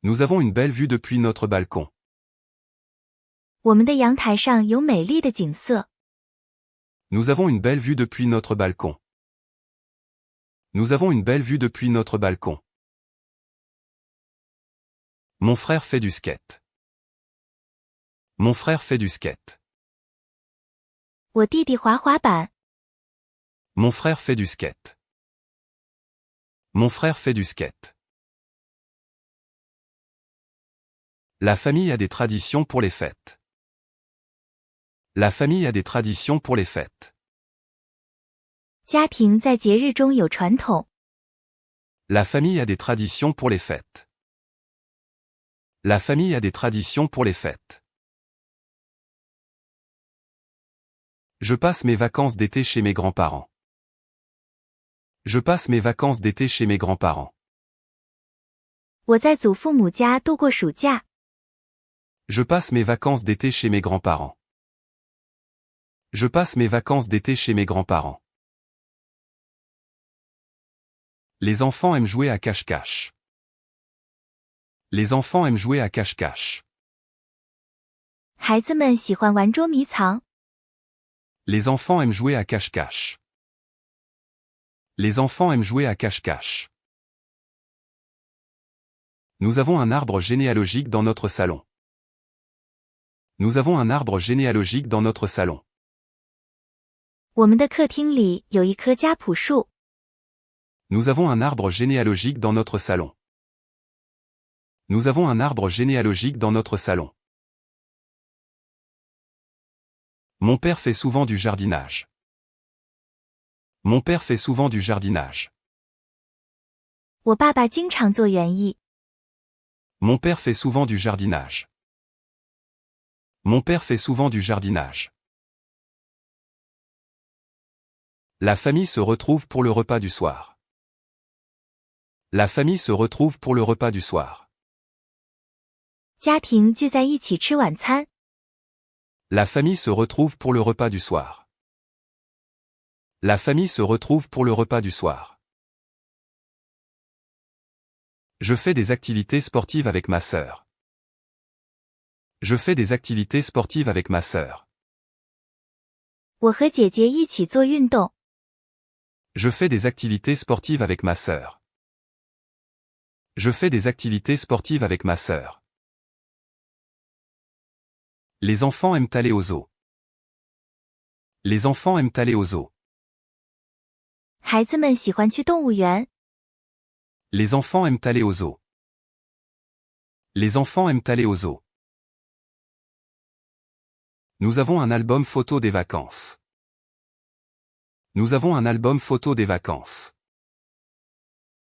Nous avons une belle vue depuis notre balcon. 我们的阳台上有美丽的景色。 Nous avons une belle vue depuis notre balcon. Nous avons une belle vue depuis notre balcon. Mon frère fait du skate. Mon frère fait du skate. 我弟弟滑滑板。 Mon frère fait du skate. Mon frère fait du skate. La famille a des traditions pour les fêtes. La famille a des traditions pour les fêtes. 家庭在节日中有传统。 La famille a des traditions pour les fêtes. La famille a des traditions pour les fêtes. Je passe mes vacances d'été chez mes grands-parents. Je passe mes vacances d'été chez mes grands-parents. 我在祖父母家度过暑假。 Je passe mes vacances d'été chez mes grands-parents. Je passe mes vacances d'été chez mes grands-parents. Les enfants aiment jouer à cache-cache. Les enfants aiment jouer à cache-cache. 孩子们喜欢玩捉迷藏。 Les enfants aiment jouer à cache-cache. Les enfants aiment jouer à cache-cache. Nous avons un arbre généalogique dans notre salon. Nous avons un arbre généalogique dans notre salon. 我们的客厅里有一棵家谱树。 Nous avons un arbre généalogique dans notre salon. Nous avons un arbre généalogique dans notre salon. Mon père fait souvent du jardinage. Mon père fait souvent du jardinage. 我爸爸经常做园艺。 Mon père fait souvent du jardinage. Mon père fait souvent du jardinage. La famille se retrouve pour le repas du soir. La famille se retrouve pour le repas du soir. 家庭聚在一起吃晚餐。 La famille se retrouve pour le repas du soir. La famille se retrouve pour le repas du soir. Je fais des activités sportives avec ma sœur. Je fais des activités sportives avec ma sœur. 我和姐姐一起做运动。Je fais des activités sportives avec ma sœur. Je fais des activités sportives avec ma sœur. Les enfants aiment aller au zoo. Les enfants aiment aller au zoo. 孩子们喜欢去动物园。Les enfants aiment aller au zoo. Les enfants aiment aller au zoo. Nous avons un album photo des vacances. Nous avons un album photo des vacances.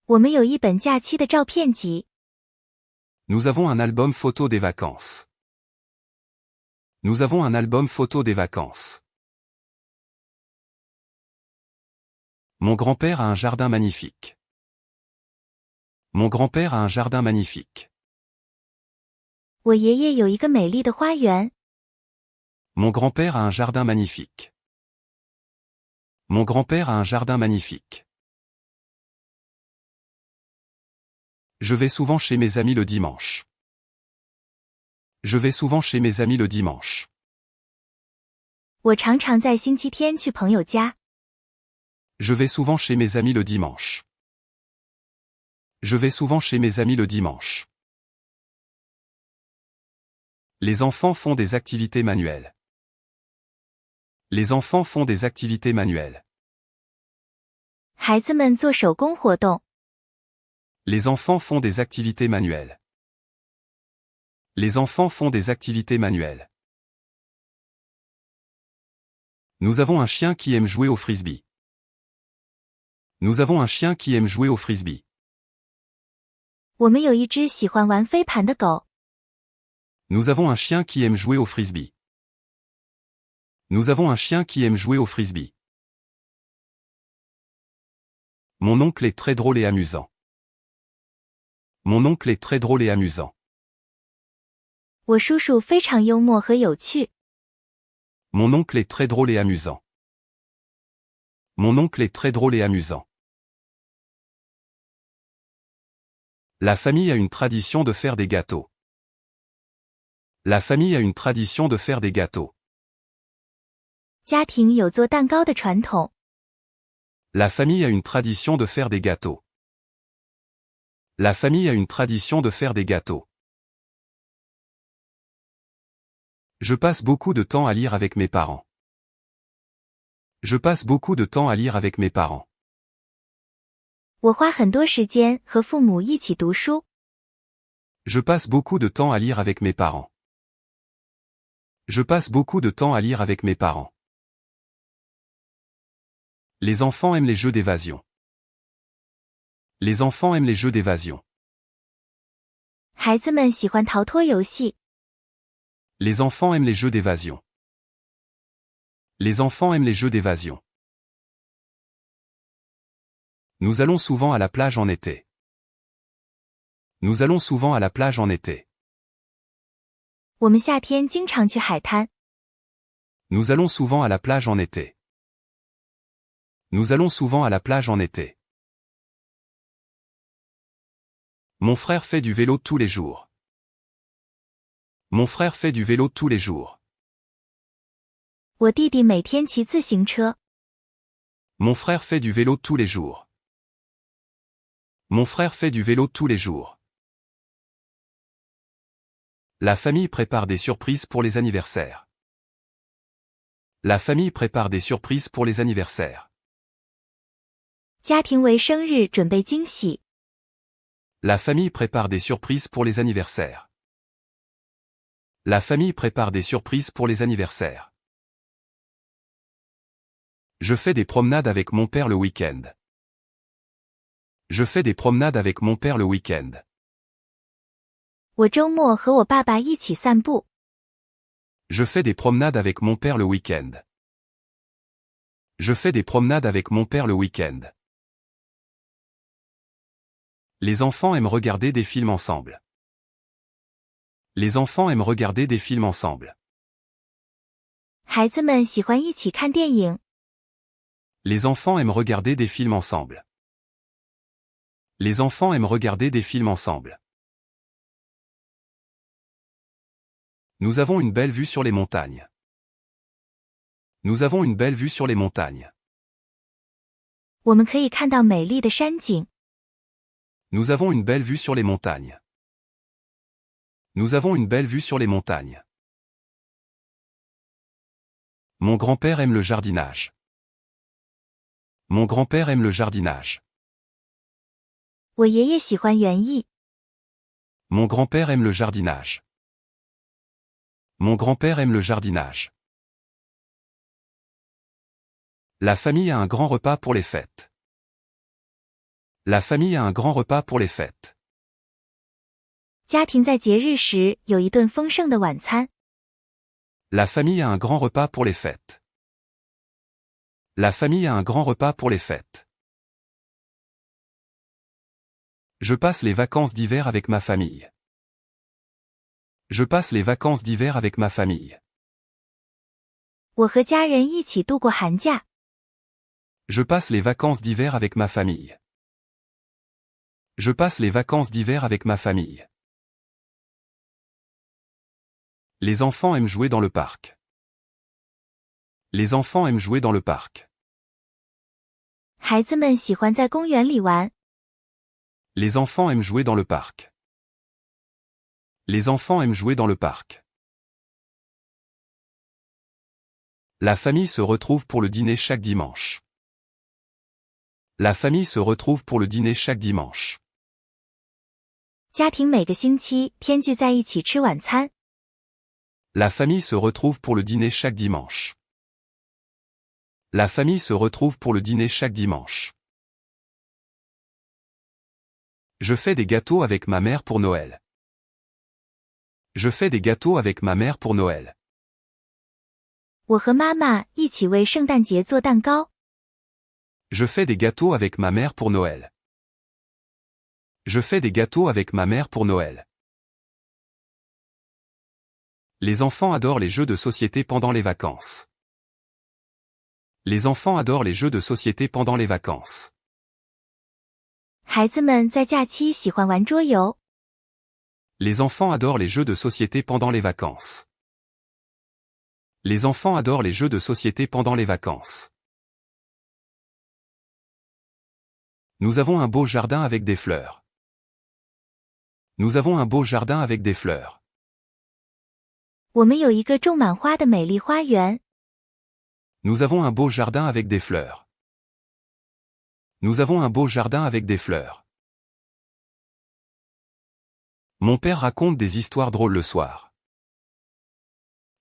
我们有一本假期的照片集。Nous avons un album photo des vacances. Nous avons un album photo des vacances. Mon grand-père a un jardin magnifique. Mon grand-père a un jardin magnifique. 我爷爷有一个美丽的花园。Mon grand-père a un jardin magnifique. Mon grand-père a un jardin magnifique. Je vais souvent chez mes amis le dimanche. Je vais souvent chez mes amis le dimanche. 我常常在星期天去朋友家。Je vais souvent chez mes amis le dimanche. Je vais souvent chez mes amis le dimanche. Les enfants font des activités manuelles. Les enfants font des activités manuelles. 孩子们做手工活动。Les enfants font des activités manuelles. Les enfants font des activités manuelles. Nous avons un chien qui aime jouer au frisbee. Nous avons un chien qui aime jouer au frisbee. 我们有一只喜欢玩飞盘的狗。Nous avons un chien qui aime jouer au frisbee. Nous avons un chien qui aime jouer au frisbee. Mon oncle est très drôle et amusant. Mon oncle est très drôle et amusant. 我叔叔非常幽默和有趣。Mon oncle est très drôle et amusant. Mon oncle est très drôle et amusant. La famille a une tradition de faire des gâteaux. La famille a une tradition de faire des gâteaux. 家庭有做蛋糕的传统。La famille a une tradition de faire des gâteaux. La famille a une tradition de faire des gâteaux. Je passe beaucoup de temps à lire avec mes parents. Je passe beaucoup de temps à lire avec mes parents. 我花很多时间和父母一起读书。Je passe beaucoup de temps à lire avec mes parents. Je passe beaucoup de temps à lire avec mes parents. Les enfants aiment les jeux d'évasion. Les enfants aiment les jeux d'évasion. 孩子们喜欢逃脱游戏。Les enfants aiment les jeux d'évasion. Les enfants aiment les jeux d'évasion. Nous allons souvent à la plage en été. Nous allons souvent à la plage en été. 我们夏天经常去海滩。Nous allons souvent à la plage en été. Nous allons souvent à la plage en été. Mon frère fait du vélo tous les jours. Mon frère fait du vélo tous les jours. 我弟弟每天骑自行车。Mon frère fait du vélo tous les jours. Mon frère fait du vélo tous les jours. La famille prépare des surprises pour les anniversaires. La famille prépare des surprises pour les anniversaires. 家庭为生日准备惊喜。La famille prépare des surprises pour les anniversaires. La famille prépare des surprises pour les anniversaires. Je fais des promenades avec mon père le week-end. Je fais des promenades avec mon père le week-end. 我周末和我爸爸一起散步。Je fais des promenades avec mon père le week-end. Je fais des promenades avec mon père le week-end. Les enfants aiment regarder des films ensemble. Les enfants aiment regarder des films ensemble. 孩子们喜欢一起看电影。Les enfants aiment regarder des films ensemble. Les enfants aiment regarder des films ensemble. Nous avons une belle vue sur les montagnes. Nous avons une belle vue sur les montagnes. 我们可以看到美丽的山景。Nous avons une belle vue sur les montagnes. Nous avons une belle vue sur les montagnes. Mon grand-père aime le jardinage. Mon grand-père aime le jardinage. 我爷爷喜欢园艺。Mon grand-père aime le jardinage. Mon grand-père aime le jardinage. La famille a un grand repas pour les fêtes. La famille a un grand repas pour les fêtes. 家庭在节日时有一顿丰盛的晚餐。La famille a un grand repas pour les fêtes. La famille a un grand repas pour les fêtes. Je passe les vacances d'hiver avec ma famille. Je passe les vacances d'hiver avec ma famille. 我和家人一起度过寒假。Je passe les vacances d'hiver avec ma famille. Je passe les vacances d'hiver avec ma famille. Les enfants aiment jouer dans le parc. Les enfants aiment jouer dans le parc. 孩子们喜欢在公园里玩。Les enfants aiment jouer dans le parc. Les enfants aiment jouer dans le parc. La famille se retrouve pour le dîner chaque dimanche. La famille se retrouve pour le dîner chaque dimanche. 家庭每个星期天聚在一起吃晚餐。La famille se retrouve pour le dîner chaque dimanche. La famille se retrouve pour le dîner chaque dimanche. Je fais des gâteaux avec ma mère pour Noël. Je fais des gâteaux avec ma mère pour Noël. 我和妈妈一起为圣诞节做蛋糕。Je fais des gâteaux avec ma mère pour Noël. Je fais des gâteaux avec ma mère pour Noël. Les enfants adorent les jeux de société pendant les vacances. Les enfants adorent les jeux de société pendant les vacances. 孩子们在假期喜欢玩桌游。Les enfants adorent les jeux de société pendant les vacances. Les enfants adorent les jeux de société pendant les vacances. Nous avons un beau jardin avec des fleurs. Nous avons un beau jardin avec des fleurs. 我们有一个种满花的美丽花园。Nous avons un beau jardin avec des fleurs. Nous avons un beau jardin avec des fleurs. Mon père raconte des histoires drôles le soir.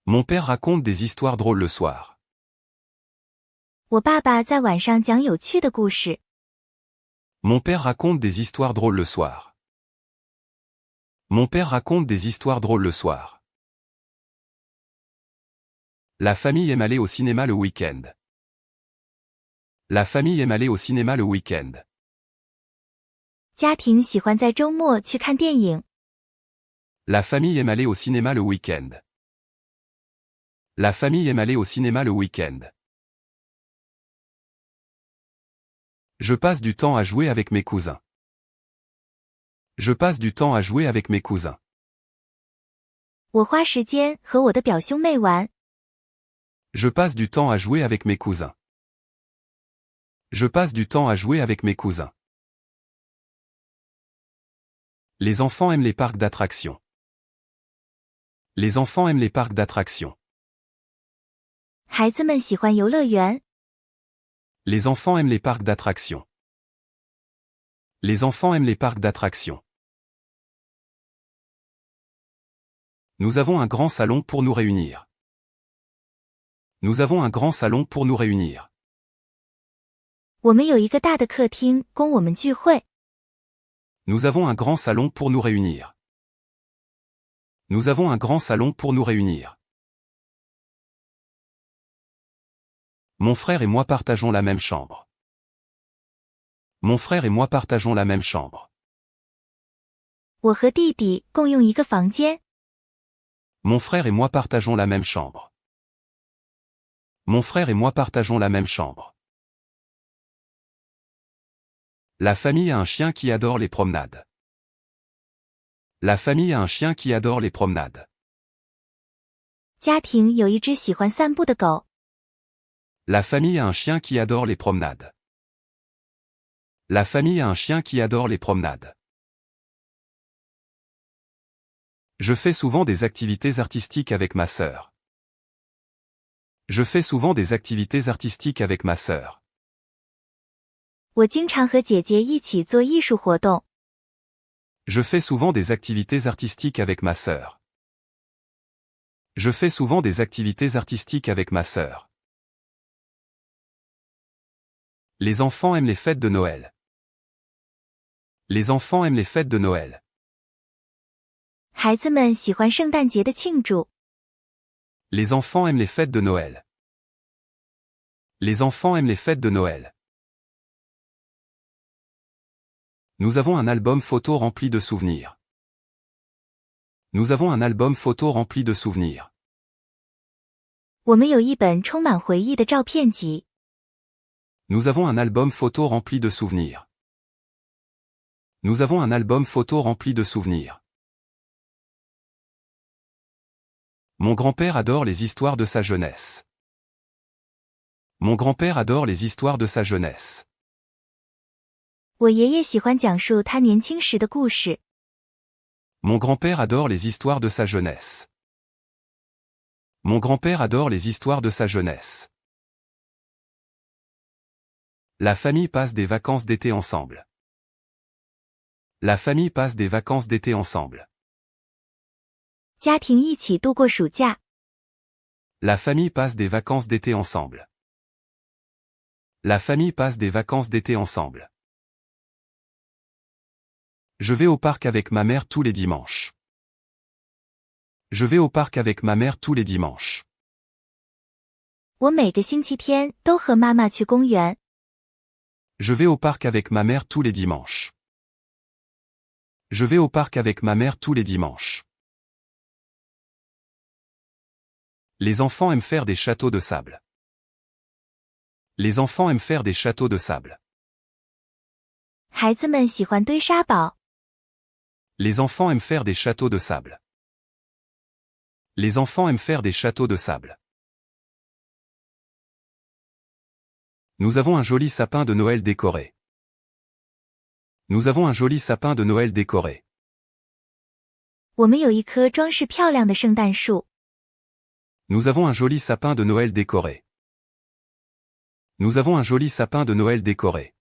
Mon père raconte des histoires drôles le soir. 我爸爸在晚上讲有趣的故事。Mon père raconte des histoires drôles le soir. Mon père raconte des histoires drôles le soir. La famille aime aller au cinéma le week-end. La famille aime aller au cinéma le week-end. 家庭喜欢在周末去看电影。La famille aime aller au cinéma le week-end. La famille aime aller au cinéma le week-end. Je passe du temps à jouer avec mes cousins. Je passe du temps à jouer avec mes cousins. 我花时间和我的表兄妹玩。Je passe du temps à jouer avec mes cousins. Je passe du temps à jouer avec mes cousins. Les enfants aiment les parcs d'attractions. Les enfants aiment les parcs d'attractions. 孩子们喜欢游乐园。Les enfants aiment les parcs d'attractions. Les enfants aiment les parcs d'attractions. Nous avons un grand salon pour nous réunir. Nous avons un grand salon pour nous réunir. 我们有一个大的客厅供我们聚会。Nous avons un grand salon pour nous réunir. Nous avons un grand salon pour nous réunir. Mon frère et moi partageons la même chambre. Mon frère et moi partageons la même chambre. 我和弟弟共用一个房间。Mon frère et moi partageons la même chambre. Mon frère et moi partageons la même chambre. La famille a un chien qui adore les promenades. La famille a un chien qui adore les promenades. 家庭有一只喜欢散步的狗。La famille a un chien qui adore les promenades. La famille a un chien qui adore les promenades. Je fais souvent des activités artistiques avec ma sœur. Je fais souvent des activités artistiques avec ma sœur. 我经常和姐姐一起做艺术活动。Je fais souvent des activités artistiques avec ma sœur. Je fais souvent des activités artistiques avec ma sœur. Les enfants aiment les fêtes de Noël. Les enfants aiment les fêtes de Noël. 孩子们喜欢圣诞节的庆祝。Les enfants aiment les fêtes de Noël. Les enfants aiment les fêtes de Noël. Nous avons un album photo rempli de souvenirs. Nous avons un album photo rempli de souvenirs. 我们有一本充满回忆的照片集。Nous avons un album photo rempli de souvenirs. Nous avons un album photo rempli de souvenirs. Mon grand-père adore les histoires de sa jeunesse. Mon grand-père adore les histoires de sa jeunesse. 我爷爷喜欢讲述他年轻时的故事。Mon grand-père adore les histoires de sa jeunesse. Mon grand-père adore les histoires de sa jeunesse. La famille passe des vacances d'été ensemble. La famille passe des vacances d'été ensemble. 家庭一起度过暑假。La famille passe des vacances d'été ensemble. La famille passe des vacances d'été ensemble. Je vais au parc avec ma mère tous les dimanches. Je vais au parc avec ma mère tous les dimanches. 我每个星期天都和妈妈去公园。Je vais au parc avec ma mère tous les dimanches. Je vais au parc avec ma mère tous les dimanches. Les enfants aiment faire des châteaux de sable. Les enfants aiment faire des châteaux de sable. 孩子们喜欢堆沙堡。Les enfants aiment faire des châteaux de sable. Les enfants aiment faire des châteaux de sable. Nous avons un joli sapin de Noël décoré. Nous avons un joli sapin de Noël décoré. 我们有一棵装饰漂亮的圣诞树。Nous avons un joli sapin de Noël décoré. Nous avons un joli sapin de Noël décoré.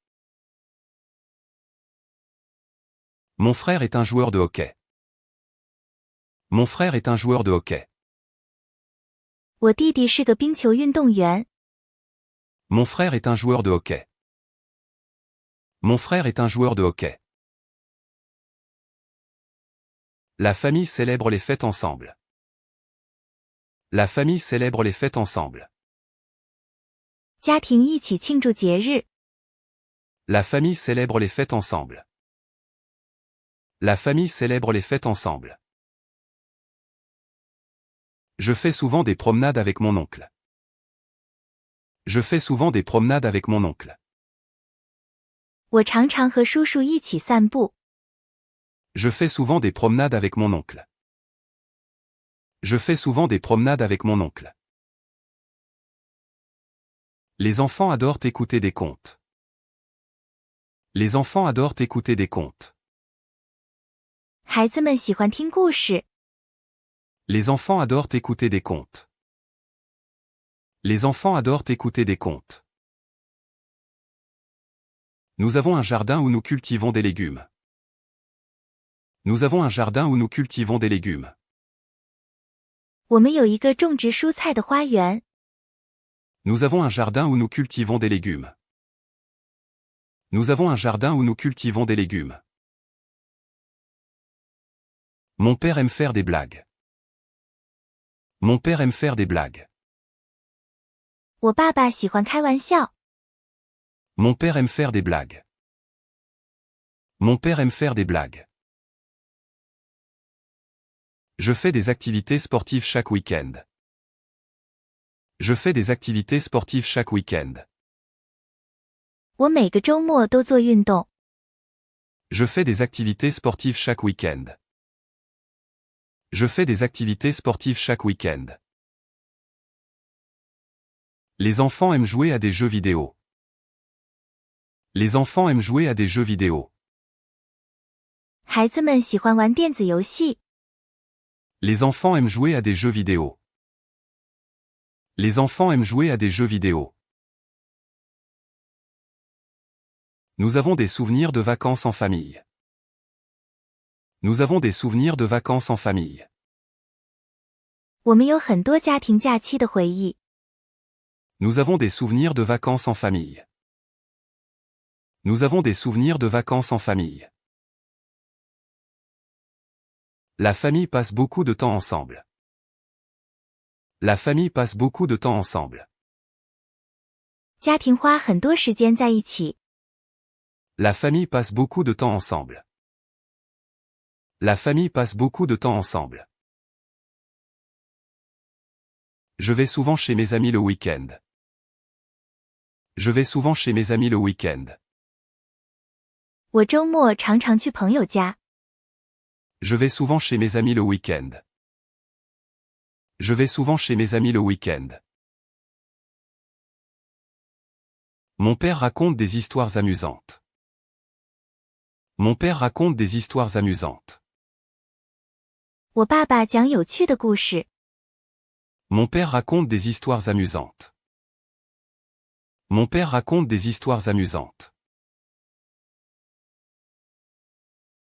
Mon frère est un joueur de hockey. Mon frère est un joueur de hockey. 我弟弟是个冰球运动员。Mon frère est un joueur de hockey. Mon frère est un joueur de hockey. La famille célèbre les fêtes ensemble. La famille célèbre les fêtes ensemble. 家庭一起庆祝节日。La famille célèbre les fêtes ensemble. La famille célèbre les fêtes ensemble. Je fais souvent des promenades avec mon oncle. Je fais souvent des promenades avec mon oncle. 我常常和叔叔一起散步。Je fais souvent des promenades avec mon oncle. Je fais souvent des promenades avec mon oncle. Les enfants adorent écouter des contes. Les enfants adorent écouter des contes. 孩子们喜欢听故事。Les enfants adorent écouter des contes. Les enfants adorent écouter des contes. Nous avons un jardin où nous cultivons des légumes. Nous avons un jardin où nous cultivons des légumes. 我们有一个种植蔬菜的花园。Nous avons un jardin où nous cultivons des légumes. Nous avons un jardin où nous cultivons des légumes. Mon père aime faire des blagues. Mon père aime faire des blagues. 我爸爸喜欢开玩笑。Mon père aime faire des blagues. Mon père aime faire des blagues. Je fais des activités sportives chaque week-end. Je fais des activités sportives chaque week-end. 我每个周末都做运动。Je fais des activités sportives chaque week-end. Je fais des activités sportives chaque week-end. Les enfants aiment jouer à des jeux vidéo. Les enfants aiment jouer à des jeux vidéo. 孩子们喜欢玩电子游戏。Les enfants aiment jouer à des jeux vidéo. Les enfants aiment jouer à des jeux vidéo. Nous avons des souvenirs de vacances en famille. Nous avons des souvenirs de vacances en famille. 我们有很多家庭假期的回忆。Nous avons des souvenirs de vacances en famille. Nous avons des souvenirs de vacances en famille. La famille passe beaucoup de temps ensemble. La famille passe beaucoup de temps ensemble. 家庭花很多时间在一起。La famille passe beaucoup de temps ensemble. La famille passe beaucoup de temps ensemble. Je vais souvent chez mes amis le week-end. Je vais souvent chez mes amis le week-end. 我周末常常去朋友家。Je vais souvent chez mes amis le week-end. Je vais souvent chez mes amis le week-end. Mon père raconte des histoires amusantes. Mon père raconte des histoires amusantes. 我爸爸讲有趣的故事。Mon père raconte des histoires amusantes. Mon père raconte des histoires amusantes.